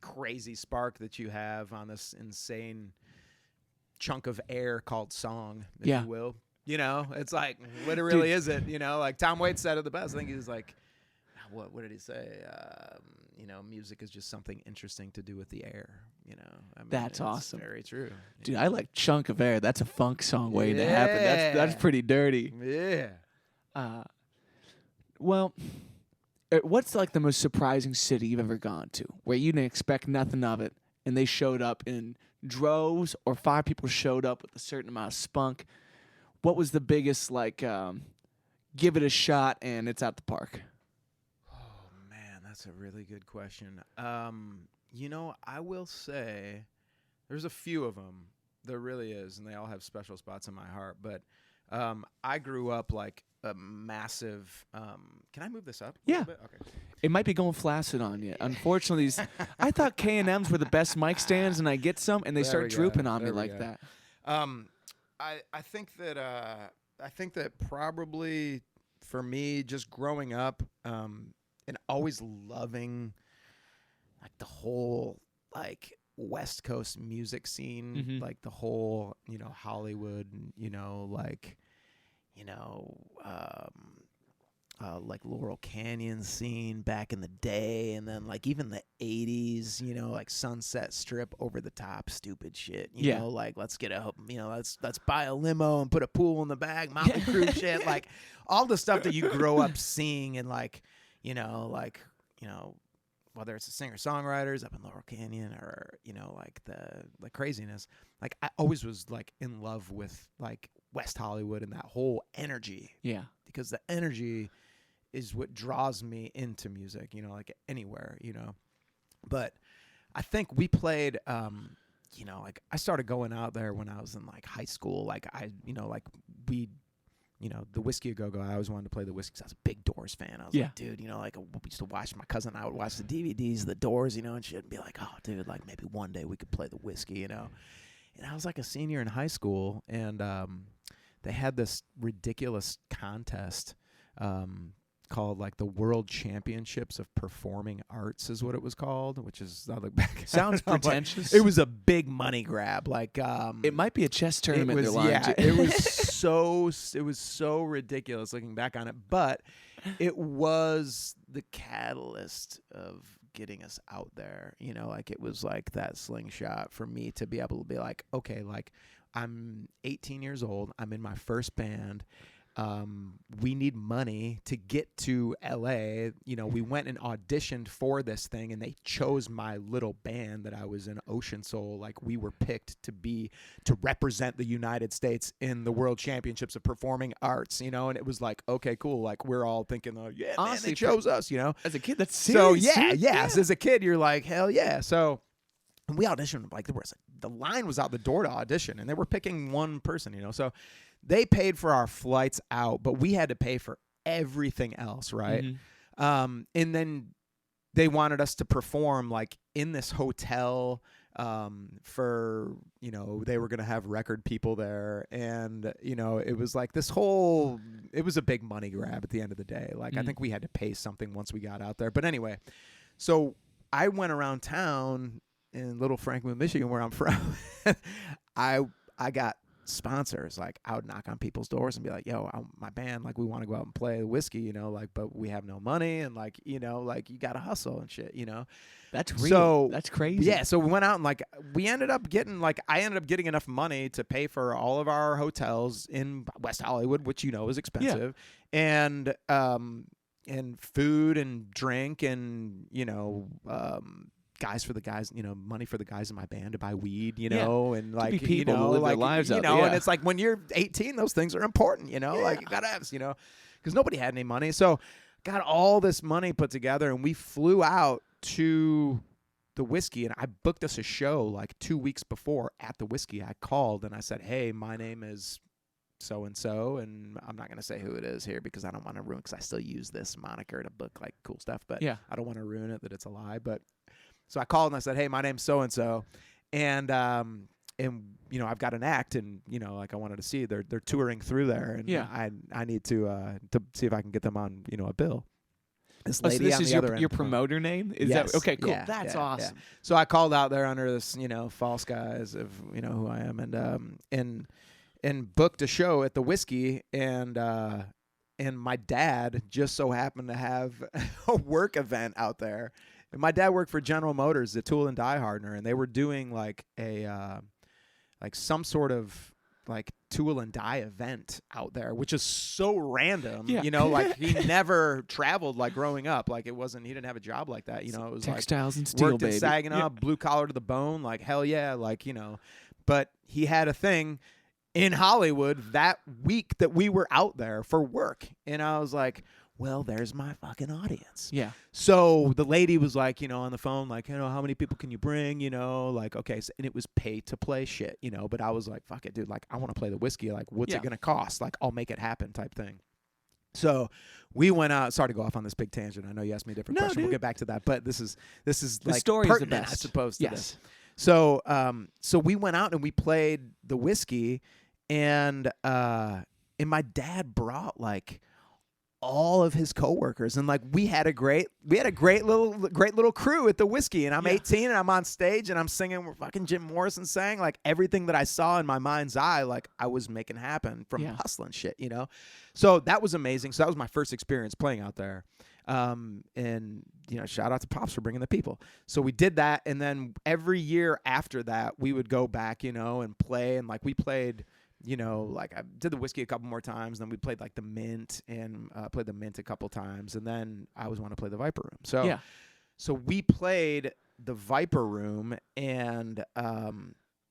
crazy spark that you have on this insane chunk of air called song, if you will. You know, it's like, what it really is it? You know, like Tom Waits said it the best. I think he was like, what did he say? You know, music is just something interesting to do with the air. You know, I mean, that's awesome. Very true, dude. I like "Chunk of Air." That's a funk song waiting to happen. That's pretty dirty. Yeah. Well, what's like the most surprising city you've ever gone to, where you didn't expect nothing of it, and they showed up in droves, or 5 people showed up with a certain amount of spunk? What was the biggest like? Give it a shot, and it's at the park. That's a really good question. You know, I will say there's a few of them. There really is, and they all have special spots in my heart. But I grew up like a massive. Can I move this up? Yeah. A little bit? Okay. It might be going flaccid on you. Unfortunately, I thought K&Ms were the best mic stands, and I get some, and they start drooping on me like that. I think that probably for me, just growing up. And always loving like the whole like West Coast music scene, like the whole, you know, Hollywood, you know, like, you know, like Laurel Canyon scene back in the day, and then like even the 80s, you know, like Sunset Strip, over the top stupid shit, you know, like let's buy a limo and put a pool in the back, Motley Crue shit, like all the stuff that you grow up seeing, and like, you know, whether it's the singer-songwriters up in Laurel Canyon, or, you know, like the craziness. Like I always was like in love with like West Hollywood and that whole energy. Yeah. Because the energy is what draws me into music, you know, like anywhere, you know. But I think we played, you know, like I started going out there when I was in like high school. Like you know, the Whiskey A Go-Go, I always wanted to play the Whiskey because I was a big Doors fan. I was like, dude, you know, like we used to watch, my cousin and I would watch the DVDs of the Doors, you know, and shit, and be like, oh, dude, like maybe one day we could play the Whiskey, you know. And I was like a senior in high school, and they had this ridiculous contest called like the World Championships of Performing Arts is what it was called, which is, I look back. Sounds pretentious. It was a big money grab. Like, it might be a chess tournament. It was, they're lying to. it was so ridiculous looking back on it, but it was the catalyst of getting us out there. You know, like it was like that slingshot for me to be able to be like, okay, like I'm 18 years old. I'm in my first band. We need money to get to LA. You know, we went and auditioned for this thing and they chose my little band that I was in, Ocean Soul. Like we were picked to represent the United States in the World Championships of Performing Arts, you know, and it was like, okay, cool. Like we're all thinking, oh yeah, honestly, man, they chose us, you know, as a kid. That's serious. So yeah. As a kid, you're like, hell yeah. So we auditioned, like the line was out the door to audition and they were picking one person, you know, so they paid for our flights out, but we had to pay for everything else, right? Mm-hmm. And then they wanted us to perform like in this hotel for, you know, they were going to have record people there. And, you know, it was like it was a big money grab at the end of the day. Like, I think we had to pay something once we got out there. But anyway, so I went around town in Little Franklin, Michigan, where I'm from. I got sponsors. Like I would knock on people's doors and be like, yo, my band, like we want to go out and play whiskey, you know, like, but we have no money and like, you know, like you got to hustle and shit, you know. That's real. So that's crazy. Yeah. So we went out and like I ended up getting enough money to pay for all of our hotels in West Hollywood, which, you know, is expensive. Yeah. And food and drink and, you know, money for the guys in my band to buy weed, you know, and like, people you know, to live like, their lives you out know, there. and it's like when you're 18, those things are important, you know, like you gotta have, you know, because nobody had any money. So got all this money put together and we flew out to the Whiskey and I booked us a show like 2 weeks before at the Whiskey. I called and I said, hey, my name is so-and-so, and I'm not going to say who it is here because I don't want to ruin, because I still use this moniker to book like cool stuff, but I don't want to ruin it that it's a lie. But so I called and I said, hey, my name's so-and-so. And you know, I've got an act and, you know, like I wanted to see they're touring through there. And I need to see if I can get them on, you know, a bill. This lady so this on is the other your end. promoter name? Is yes. that okay, cool. Yeah, That's awesome. Yeah. So I called out there under this, you know, false guise of, you know, who I am and booked a show at the Whiskey and my dad just so happened to have a work event out there. And my dad worked for General Motors, the tool and die hardener, and they were doing like some sort of like tool and die event out there, which is so random. Yeah. You know, like he never traveled like growing up. Like he didn't have a job like that. You know, it was textiles like and steel, worked baby. at Saginaw, blue collar to the bone, like hell yeah, like, you know. But he had a thing in Hollywood that week that we were out there for work. And I was like, well, there's my fucking audience. Yeah. So the lady was like, you know, on the phone, like, you know, how many people can you bring? You know, like, okay. So, and it was pay to play shit, you know, but I was like, fuck it, dude. Like, I want to play the Whiskey. Like, what's it going to cost? Like, I'll make it happen type thing. So we went out. Sorry to go off on this big tangent. I know you asked me a different question. Dude. We'll get back to that. But this is the like story is the pertinent, best. I suppose, to yes. this. So, so we went out and we played the Whiskey, and my dad brought like all of his coworkers, and like we had a great little crew at the Whiskey, and I'm 18 and I'm on stage and I'm singing what fucking Jim Morrison sang, like everything that I saw in my mind's eye, like I was making happen from hustling shit, you know? So that was amazing. So that was my first experience playing out there. And, you know, shout out to Pops for bringing the people. So we did that. And then every year after that, we would go back, you know, and play. And like we played, you know, like I did the Whiskey a couple more times. Then we played like the Mint and played the Mint a couple times. And then I always want to play the Viper Room. So, so we played the Viper Room and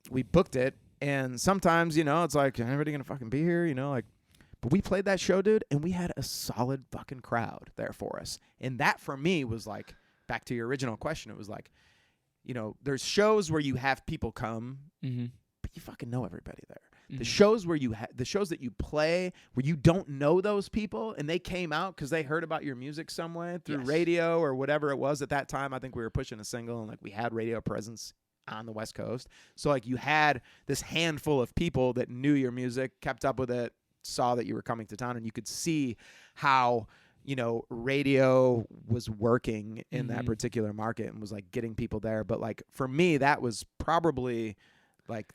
we booked it. And sometimes, you know, it's like, anybody going to fucking be here? You know, like, but we played that show, dude, and we had a solid fucking crowd there for us. And that for me was like, back to your original question, it was like, you know, there's shows where you have people come, but you fucking know everybody there. The shows where the shows that you play where you don't know those people and they came out because they heard about your music some way through radio or whatever it was at that time. I think we were pushing a single and like we had radio presence on the West Coast. So like you had this handful of people that knew your music, kept up with it, saw that you were coming to town, and you could see how, you know, radio was working in that particular market and was like getting people there. But like for me, that was probably like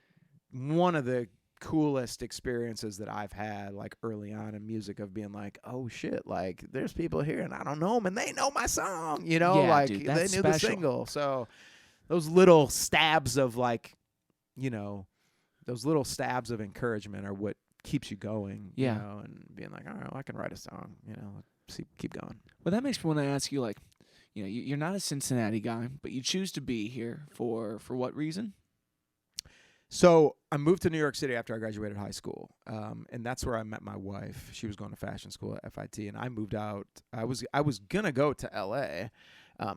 one of the coolest experiences that I've had like early on in music, of being like, oh shit, like there's people here and I don't know them and they know my song, you know, Yeah, like dude, they that's knew the special. single. So those little stabs of like, you know, those little stabs of encouragement are what keeps you going, Yeah. you know, and being like, all right, well, I can write a song, you know, keep going. Well, that makes me want to ask you, like, you know, you're not a Cincinnati guy, but you choose to be here for what reason? So I moved to New York City after I graduated high school, and that's where I met my wife. She was going to fashion school at FIT, and I moved out. I was gonna go to LA.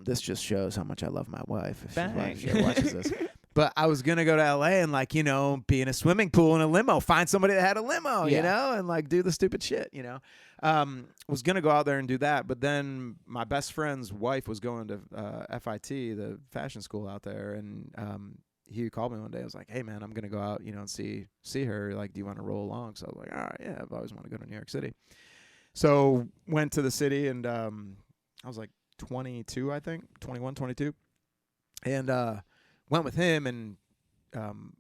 This just shows how much I love my wife. If she watches this. But I was gonna go to LA and, like, you know, be in a swimming pool in a limo, find somebody that had a limo, you know, and like do the stupid shit, you know. Was gonna go out there and do that, but then my best friend's wife was going to FIT, the fashion school out there, and he called me one day. I was like, hey man, I'm gonna go out, you know, and see her. Like, do you want to roll along? So I was like, all right, yeah, I've always wanted to go to New York City. So went to the city, and I was like 22, I think, 21, 22, and went with him. And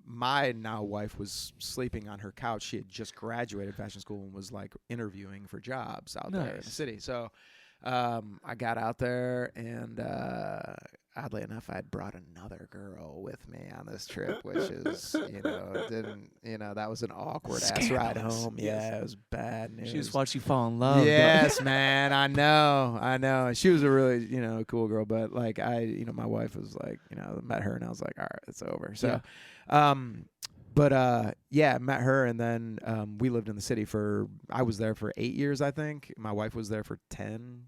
my now wife was sleeping on her couch. She had just graduated fashion school and was like interviewing for jobs out there in the city. So I got out there, and oddly enough, I had brought another girl with me on this trip, which is, you know, that was an awkward ass ride home. Yeah, it was bad news. She just watched you fall in love. Yes, man, I know. She was a really, you know, cool girl, but like my wife was like, you know, met her and I was like, all right, it's over. So, met her, and then we lived in the city I was there for 8 years, I think. My wife was there for 10.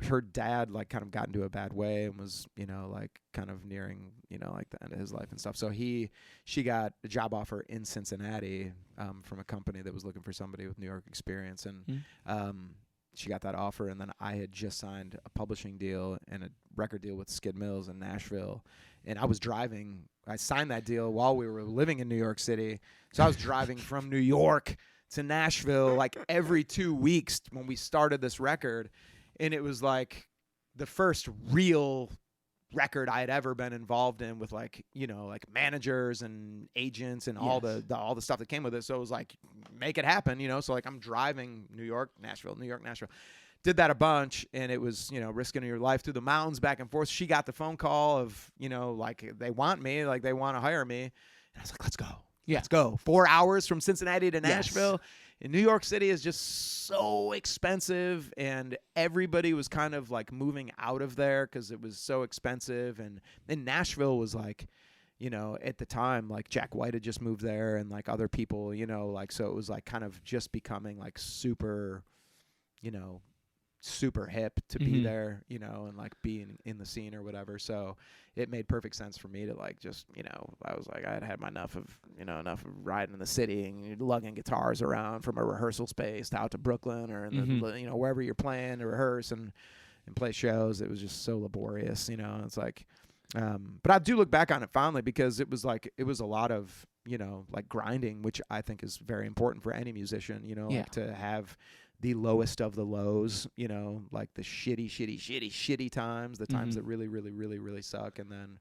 Her dad like kind of got into a bad way and was, you know, like kind of nearing, you know, like the end of his life and stuff. So she got a job offer in Cincinnati from a company that was looking for somebody with New York experience, and she got that offer, and then I had just signed a publishing deal and a record deal with Skid Mills in Nashville, and I was driving. I signed that deal while we were living in New York City, so I was driving from New York to Nashville like every 2 weeks when we started this record. And it was like the first real record I had ever been involved in with, like, you know, like managers and agents and all the stuff that came with it. So it was like, make it happen, you know. So like I'm driving New York, Nashville. Did that a bunch, and it was, you know, risking your life through the mountains back and forth. She got the phone call of, you know, like they want me, like they want to hire me. And I was like, let's go. Yeah. Let's go. 4 hours from Cincinnati to Nashville. Yes. And New York City is just so expensive, and everybody was kind of like moving out of there because it was so expensive. And Nashville was like, you know, at the time, like Jack White had just moved there, and like other people, you know, like, so it was like kind of just becoming like super, you know, super hip to be there, you know, and like being in the scene or whatever. So it made perfect sense for me to like just, you know, I was like, I had had enough of riding in the city and lugging guitars around from a rehearsal space out to Brooklyn or in the, you know, wherever you're playing to rehearse and play shows. It was just so laborious, you know. It's like, but I do look back on it fondly because it was a lot of, you know, like grinding, which I think is very important for any musician, you know, like to have the lowest of the lows, you know, like the shitty times, the times that really suck, and then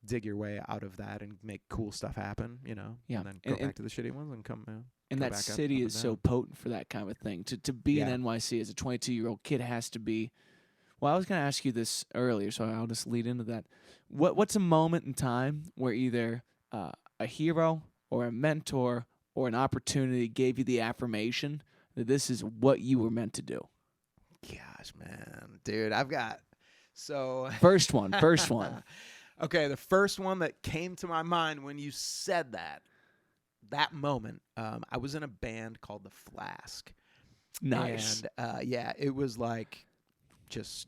dig your way out of that and make cool stuff happen, you know, and then go back to the shitty ones and come. And that city is so potent for that kind of thing. To be in NYC as a 22-year-old kid has to be. Well, I was going to ask you this earlier, so I'll just lead into that. What's a moment in time where either a hero or a mentor or an opportunity gave you the affirmation that this is what you were meant to do? Gosh, man. Dude, I've got First one. Okay, the first one that came to my mind when you said that moment, I was in a band called The Flask. Nice. And, it was like just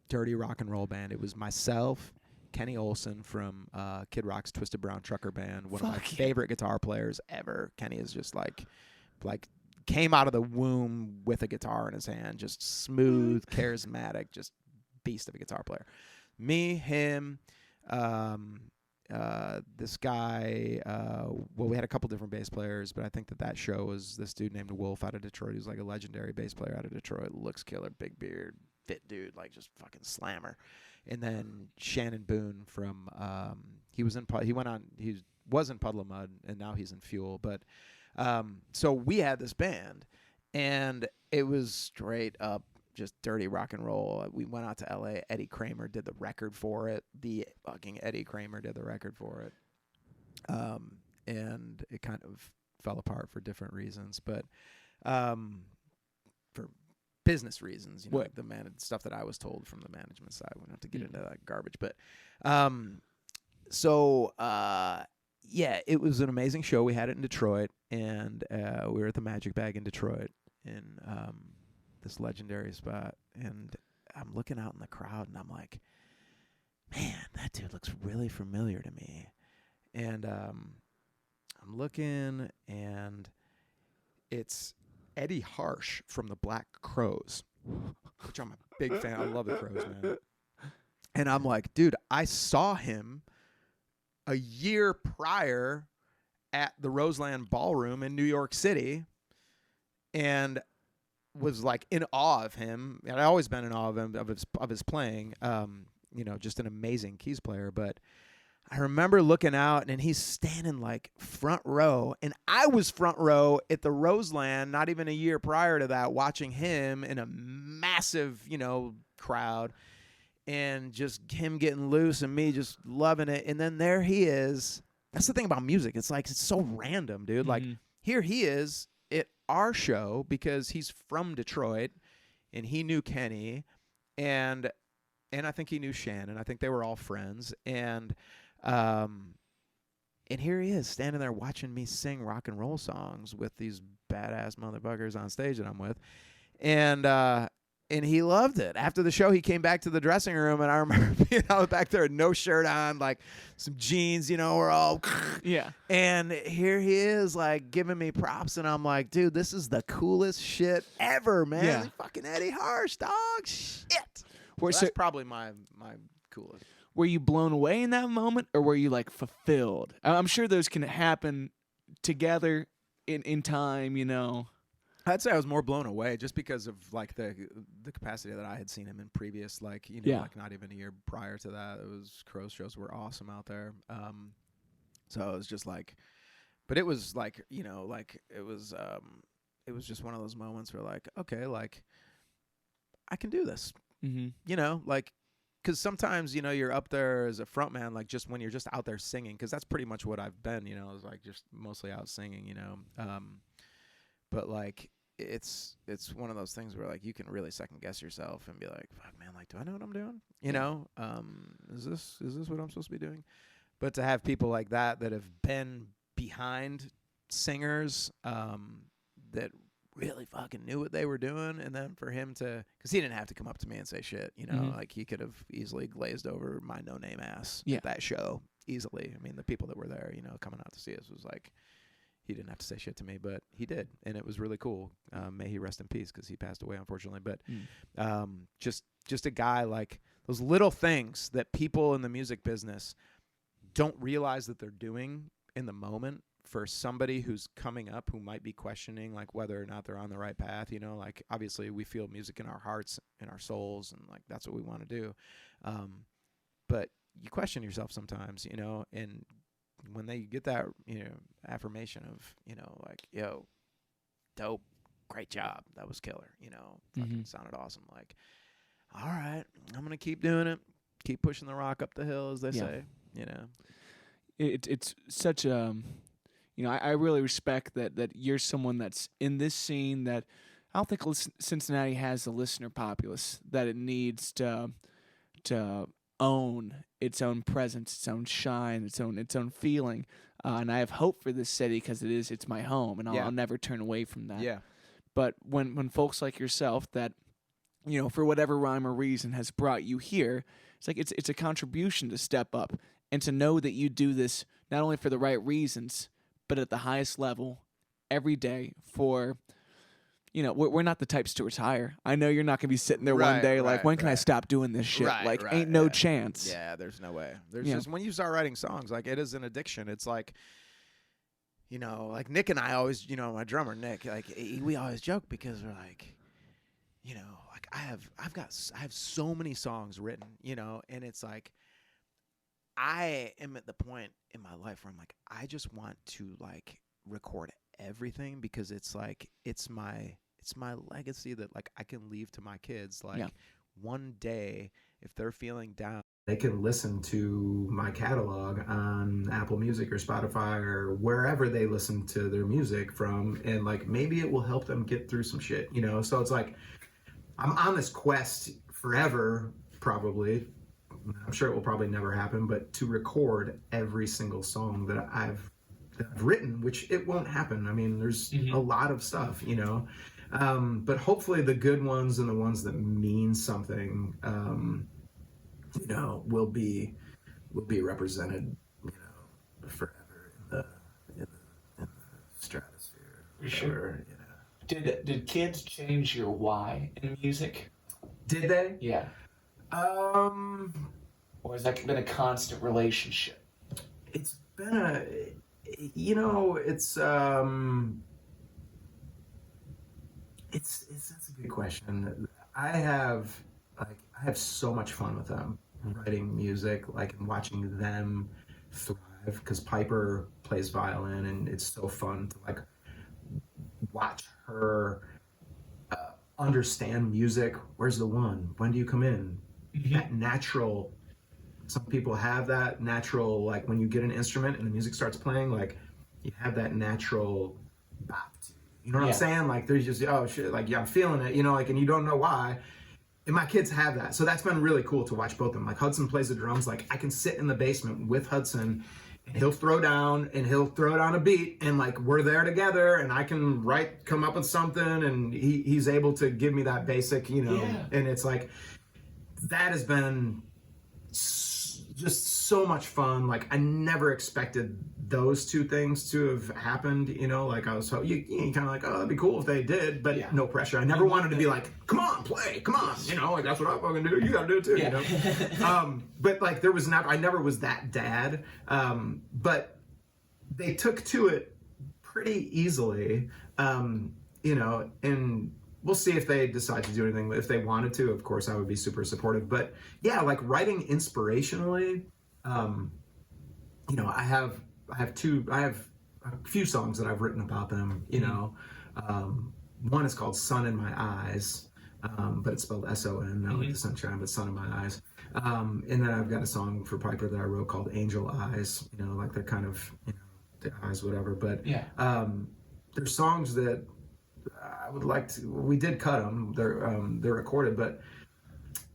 dirty rock and roll band. It was myself, Kenny Olson from Kid Rock's Twisted Brown Trucker Band, one of my favorite guitar players ever. Kenny is just like came out of the womb with a guitar in his hand, just smooth, charismatic, just beast of a guitar player. Me, him, this guy, well, we had a couple different bass players, but I think that show was this dude named Wolf out of Detroit. He's like a legendary bass player out of Detroit. Looks killer, big beard, fit dude, like just fucking slammer. And then Shannon Boone from he was in Puddle of Mud, and now he's in Fuel. But so we had this band, and it was straight up just dirty rock and roll. We went out to L.A. Eddie Kramer did the record for it. The fucking Eddie Kramer did the record for it. And it kind of fell apart for different reasons, but for business reasons, you know, like the stuff that I was told from the management side. We don't have to get into that garbage, but yeah, it was an amazing show. We had it in Detroit, and we were at the Magic Bag in Detroit in this legendary spot, and I'm looking out in the crowd, and I'm like, man, that dude looks really familiar to me. And I'm looking, and it's Eddie Harsh from the Black Crowes, which I'm a big fan. I love the Crowes, man. And I'm like, dude, I saw him a year prior at the Roseland Ballroom in New York City, and was like in awe of him. And I'd always been in awe of him, of his playing. You know, just an amazing keys player. But I remember looking out, and he's standing like front row, and I was front row at the Roseland not even a year prior to that, watching him in a massive, you know, crowd, and just him getting loose and me just loving it. And then there he is. That's the thing about music. It's like, it's so random, dude. Like, here he is at our show because he's from Detroit, and he knew Kenny, and I think he knew Shannon. I think they were all friends. And here he is standing there watching me sing rock and roll songs with these badass motherfuckers on stage that I'm with. And he loved it. After the show, he came back to the dressing room, and I remember being out back there with no shirt on, like some jeans, you know, we're all yeah. And here he is, like, giving me props, and I'm like, dude, this is the coolest shit ever, man. Yeah. Fucking Eddie Harsh, dog. Shit. Well, So that's probably my coolest. were you blown away in that moment, or were you like fulfilled? I'm sure those can happen together in time, you know. I'd say I was more blown away just because of like the capacity that I had seen him in previous, like, you know, like not even a year prior to that. It was Crowes shows were awesome out there. So it was just like, but it was like, you know, like it was just one of those moments where like, okay, like I can do this, you know, like, because sometimes, you know, you're up there as a frontman, like just when you're just out there singing, because that's pretty much what I've been, you know, is like just mostly out singing, you know. But like, it's one of those things where like you can really second guess yourself and be like, fuck, man, like, do I know what I'm doing? You know, is this what I'm supposed to be doing? But to have people like that have been behind singers that really fucking knew what they were doing, and then for him to, because he didn't have to come up to me and say shit, you know, like he could have easily glazed over my no-name ass at that show easily. I mean, the people that were there, you know, coming out to see us was like, he didn't have to say shit to me, but he did, and it was really cool. May he rest in peace, because he passed away, unfortunately. But just a guy, like, those little things that people in the music business don't realize that they're doing in the moment, for somebody who's coming up who might be questioning, like, whether or not they're on the right path. You know, like, obviously we feel music in our hearts, in our souls, and like that's what we want to do. But you question yourself sometimes, you know, and when they get that, you know, affirmation of, you know, like, yo, dope, great job, that was killer, you know, fucking sounded awesome. Like, all right, I'm gonna keep doing it, keep pushing the rock up the hill, as they say, you know. It's such a, you know, I really respect that you're someone that's in this scene that I don't think Cincinnati has the listener populace that it needs to own its own presence, its own shine, its own feeling, and I have hope for this city because it's my home, and I'll never turn away from that. Yeah. But when folks like yourself that, you know, for whatever rhyme or reason has brought you here, it's like it's a contribution to step up and to know that you do this not only for the right reasons, but at the highest level every day for you know, we're not the types to retire. I know you're not going to be sitting there one Right, day like, right, when can I right. stop doing this shit? Right, like, right, ain't no yeah. chance. Yeah, there's no way. There's Yeah. just when you start writing songs, like it is an addiction. It's like, you know, like Nick and I always, you know, my drummer Nick, like we always joke because we're like, you know, like I have so many songs written, you know, and it's like I am at the point in my life where I'm like, I just want to like record everything because it's like it's my legacy that like I can leave to my kids. Like one day if they're feeling down, they can listen to my catalog on Apple Music or Spotify or wherever they listen to their music from, and like maybe it will help them get through some shit, you know. So it's like I'm on this quest forever, probably. I'm sure it will probably never happen, but to record every single song that I've written, which it won't happen. I mean, there's a lot of stuff, you know, but hopefully the good ones and the ones that mean something, you know, will be represented, you know, forever in the stratosphere. For sure. You know. Did kids change your why in music? Did they? Yeah. Or has that been a constant relationship? It's been you know, it's that's a good question. I have so much fun with them writing music, like, and watching them thrive, because Piper plays violin and it's so fun to like watch her understand music. Where's the one? When do you come in? That natural, some people have that natural, like when you get an instrument and the music starts playing, like you have that natural bop to you. You know what I'm saying? Like there's just, oh shit, like yeah, I'm feeling it, you know, like, and you don't know why. And my kids have that. So that's been really cool to watch both of them. Like Hudson plays the drums, like I can sit in the basement with Hudson and he'll throw down a beat and like we're there together and I can come up with something, and he's able to give me that basic, you know, and it's like, that has been just so much fun. Like I never expected those two things to have happened, you know, like I was you kind of like, oh, that'd be cool if they did, but no pressure. I never wanted to be like, come on, play, come on, you know, like that's what I'm fucking do, you gotta do it too, you know. But like I never was that dad, but they took to it pretty easily, you know, and we'll see if they decide to do anything. If they wanted to, of course, I would be super supportive. But yeah, like writing inspirationally, you know, I have a few songs that I've written about them, you know. One is called Sun in My Eyes, but it's spelled S-O-N, not like the sunshine, but Sun in My Eyes. And then I've got a song for Piper that I wrote called Angel Eyes, you know, like they're kind of, you know, the eyes, whatever. But there's songs that I would like to, we did cut them, they're recorded, but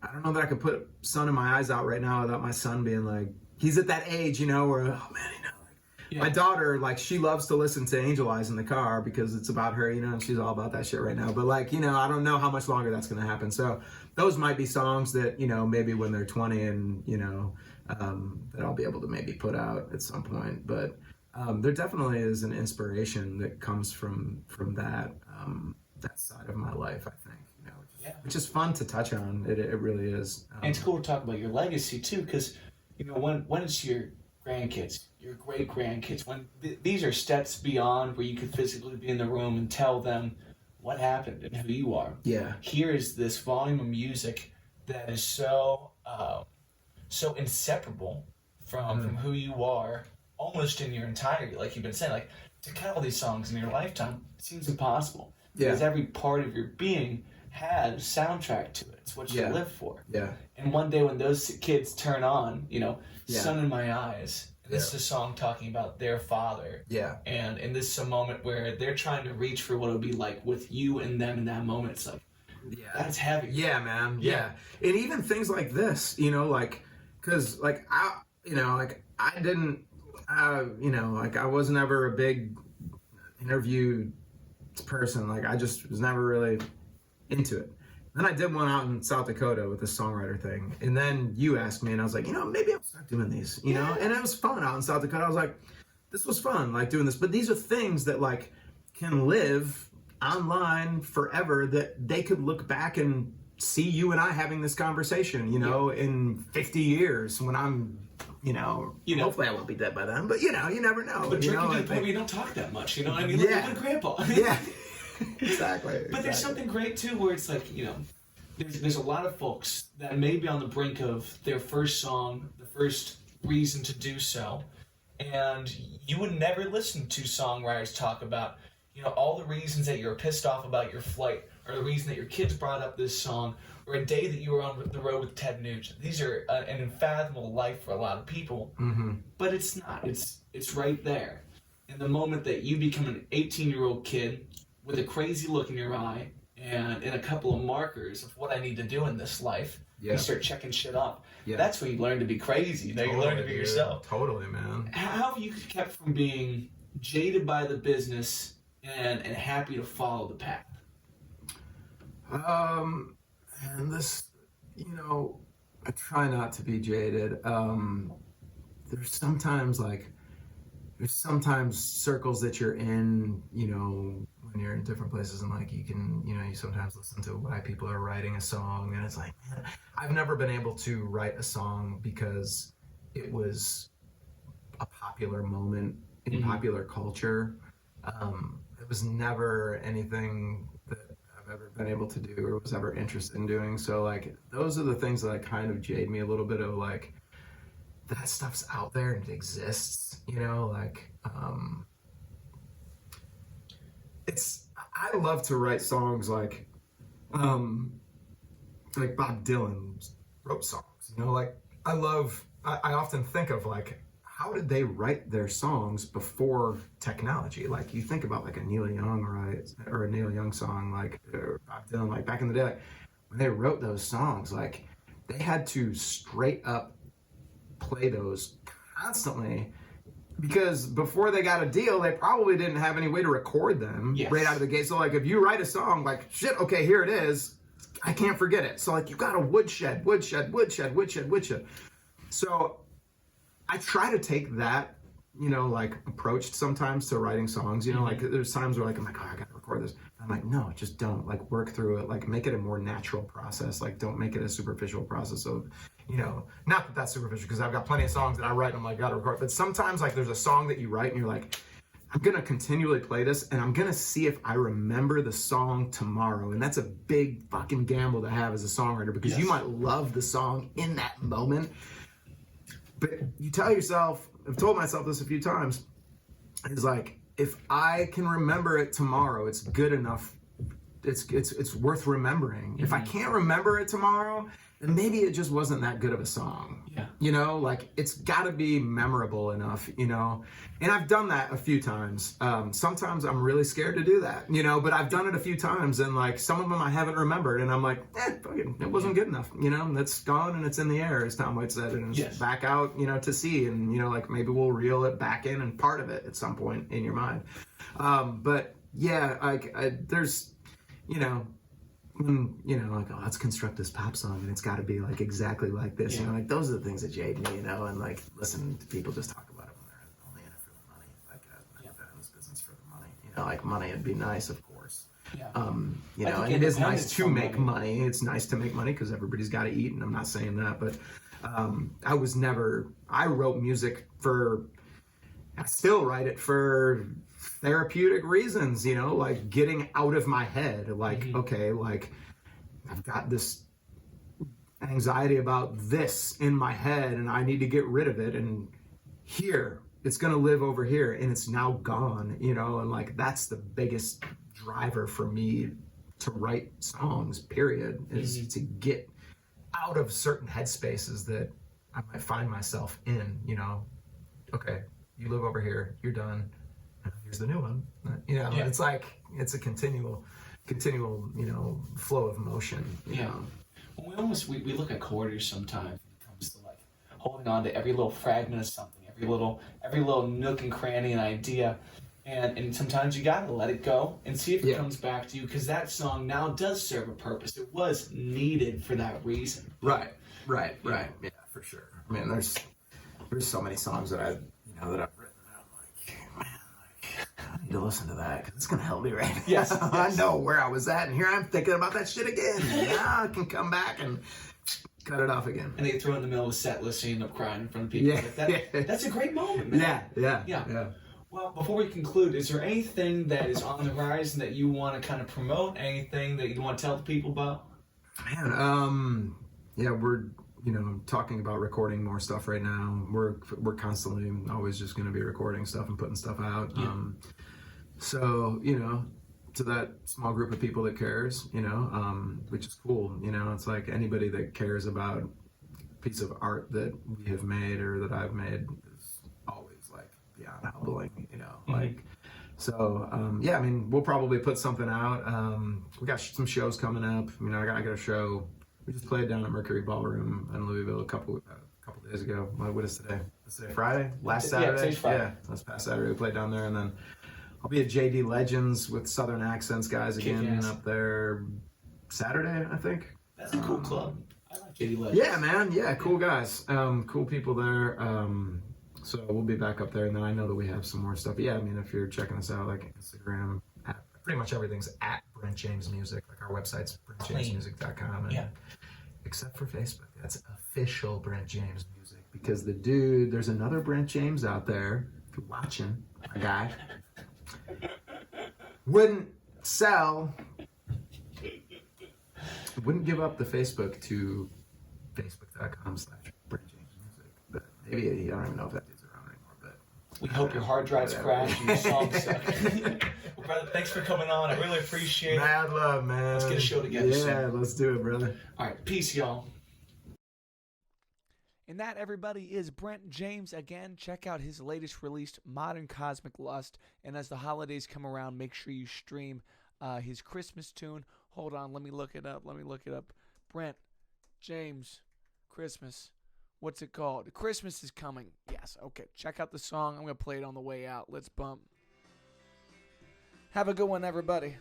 I don't know that I could put Sun in My Eyes out right now without my son being like, he's at that age, you know, where, oh man, you know, like my daughter, like she loves to listen to Angel Eyes in the car because it's about her, you know, and she's all about that shit right now. But like, you know, I don't know how much longer that's going to happen. So those might be songs that, you know, maybe when they're 20 and, you know, that I'll be able to maybe put out at some point. But there definitely is an inspiration that comes from that side of my life, I think, you know, which is fun to touch on. It really is. And it's cool to talk about your legacy too, because, you know, when it's your grandkids, your great grandkids, when these are steps beyond where you could physically be in the room and tell them what happened and who you are. Yeah. Here is this volume of music that is so inseparable from who you are, almost in your entirety, like you've been saying. Like, to cut all these songs in your lifetime seems impossible. Because every part of your being had a soundtrack to it. It's what you live for. Yeah. And one day when those kids turn on, you know, Sun in My Eyes, this is a song talking about their father. Yeah. And this is a moment where they're trying to reach for what it would be like with you and them in that moment. It's like, that's heavy. Yeah, man. Yeah. And even things like this, you know, like, because, like, you know, I wasn't ever a big interview person. Like, I just was never really into it. Then I did one out in South Dakota with the songwriter thing, and then you asked me, and I was like, you know, maybe I'll start doing these, you know. And it was fun out in South Dakota. I was like, this was fun, like doing this. But these are things that like can live online forever that they could look back and see you and I having this conversation, in 50 years when I'm, hopefully I won't be dead by then, but you never know. But drinking to the point where you don't talk that much, I mean, look at grandpa. Yeah, exactly. But there's something great too where it's like, there's a lot of folks that may be on the brink of their first song, the first reason to do so, and you would never listen to songwriters talk about, all the reasons that you're pissed off about your flight, or the reason that your kids brought up this song, or a day that you were on the road with Ted Nugent. These are an unfathomable life for a lot of people, but it's not. It's right there. In the moment that you become an 18-year-old kid with a crazy look in your eye and a couple of markers of what I need to do in this life, you start checking shit off. Yeah. That's when you learn to be crazy. Totally, you learn to be yourself. Totally, man. How have you kept from being jaded by the business and happy to follow the path? And this, I try not to be jaded. There's sometimes circles that you're in, when you're in different places, and like you can, you sometimes listen to why people are writing a song, and it's like, man, I've never been able to write a song because it was a popular moment in popular culture. It was never anything that I've ever been able to do or was ever interested in doing. So like, those are the things that kind of jade me a little bit of like, that stuff's out there and it exists, I love to write songs like Bob Dylan wrote songs, I often think of like, how did they write their songs before technology? Like you think about like a Neil Young, right? Or a Neil Young song, or Bob Dylan, like back in the day, like, when they wrote those songs, like they had to straight up play those constantly, because before they got a deal, they probably didn't have any way to record them right out of the gate. So like if you write a song, like shit, okay, here it is, I can't forget it. So like you got a woodshed. So I try to take that, approach sometimes to writing songs, like there's times where like, I'm like, oh, I gotta record this. I'm like, no, just don't, like work through it, like make it a more natural process. Like don't make it a superficial process of, not that that's superficial, because I've got plenty of songs that I write and I'm like, gotta record. But sometimes like there's a song that you write and you're like, I'm gonna continually play this and I'm gonna see if I remember the song tomorrow. And that's a big fucking gamble to have as a songwriter, because you might love the song in that moment, but you tell yourself, I've told myself this a few times, is like, if I can remember it tomorrow, it's good enough. It's worth remembering. If I can't remember it tomorrow, then maybe it just wasn't that good of a song. Yeah. Like it's got to be memorable enough, And I've done that a few times. Sometimes I'm really scared to do that, but I've done it a few times, and like some of them I haven't remembered, and I'm like, fucking, it wasn't good enough. That's gone and it's in the air, as Tom Waits said, and it's back out, to see, and like maybe we'll reel it back in and part of it at some point in your mind. But yeah, there's, when, like, oh, let's construct this pop song and it's got to be like exactly like this, like those are the things that jade me, and like listen to people just talk about it when they're only in it for the money, like I'm not in this business for the money, like money would be nice, of course, and it is nice to make money. It's nice to make money because everybody's got to eat, and I'm not saying that, but I wrote music I still write it for therapeutic reasons, like getting out of my head, like, okay, like I've got this anxiety about this in my head and I need to get rid of it, and here it's going to live over here and it's now gone, and like that's the biggest driver for me to write songs, period, is to get out of certain headspaces that I might find myself in, okay, you live over here, you're done, here's the new one. It's like, it's a continual, flow of motion, you know. Well, we look at quarters sometimes when it comes to like holding on to every little fragment of something, every little nook and cranny and idea. And sometimes you gotta let it go and see if it comes back to you, because that song now does serve a purpose. It was needed for that reason. Right. Yeah, for sure. I mean, there's so many songs that I've written that I'm like, man, like, I need to listen to that because it's gonna help me right now. Yes, I yes. know where I was at, and here I'm thinking about that shit again. Now I can come back and cut it off again. And they throw it in the middle of a set list, so you end up crying in front of people. Yeah. Like that's a great moment, man. Yeah. Well, before we conclude, is there anything that is on the horizon that you want to kind of promote? Anything that you want to tell the people about? Man, yeah, we're talking about recording more stuff right now. We're constantly always just going to be recording stuff and putting stuff out. Yeah. So to that small group of people that cares, which is cool. It's like anybody that cares about a piece of art that we have made or that I've made is always like beyond humbling. Like. So yeah, I mean, we'll probably put something out. We got some shows coming up. I got a show. We just played down at Mercury Ballroom in Louisville a couple days ago. What is today? Is today Friday? Last Saturday? today's Friday. Yeah, last past Saturday we played down there, and then I'll be at JD Legends with Southern Accents guys again Kick-ass. up there Saturday, I think. That's a cool club. I like JD Legends. Yeah, man. Yeah, cool guys. Cool people there. So we'll be back up there, and then I know that we have some more stuff. But yeah, I mean, if you're checking us out, like Instagram, pretty much everything's at Brent James Music. Like our website's BrentJamesMusic.com. Yeah. Except for Facebook, that's official Brent James Music, because there's another Brent James out there. If you're watching, a guy wouldn't give up the Facebook to Facebook.com/Brent James Music. But maybe I don't even know if that is around anymore. But We hope your hard drives crash and your songs suck. Well, brother, thanks for coming on. I really appreciate it. mad love, man. Let's get a show together Yeah, soon. let's do it, brother. All right, peace, y'all. And that, everybody, is Brent James. Again, check out his latest release, Modern Cosmic Lust. And as the holidays come around, make sure you stream his Christmas tune. Hold on, let me look it up. Brent James, Christmas. What's it called? Christmas is Coming. Yes, okay. Check out the song. I'm going to play it on the way out. Let's bump. Have a good one, everybody.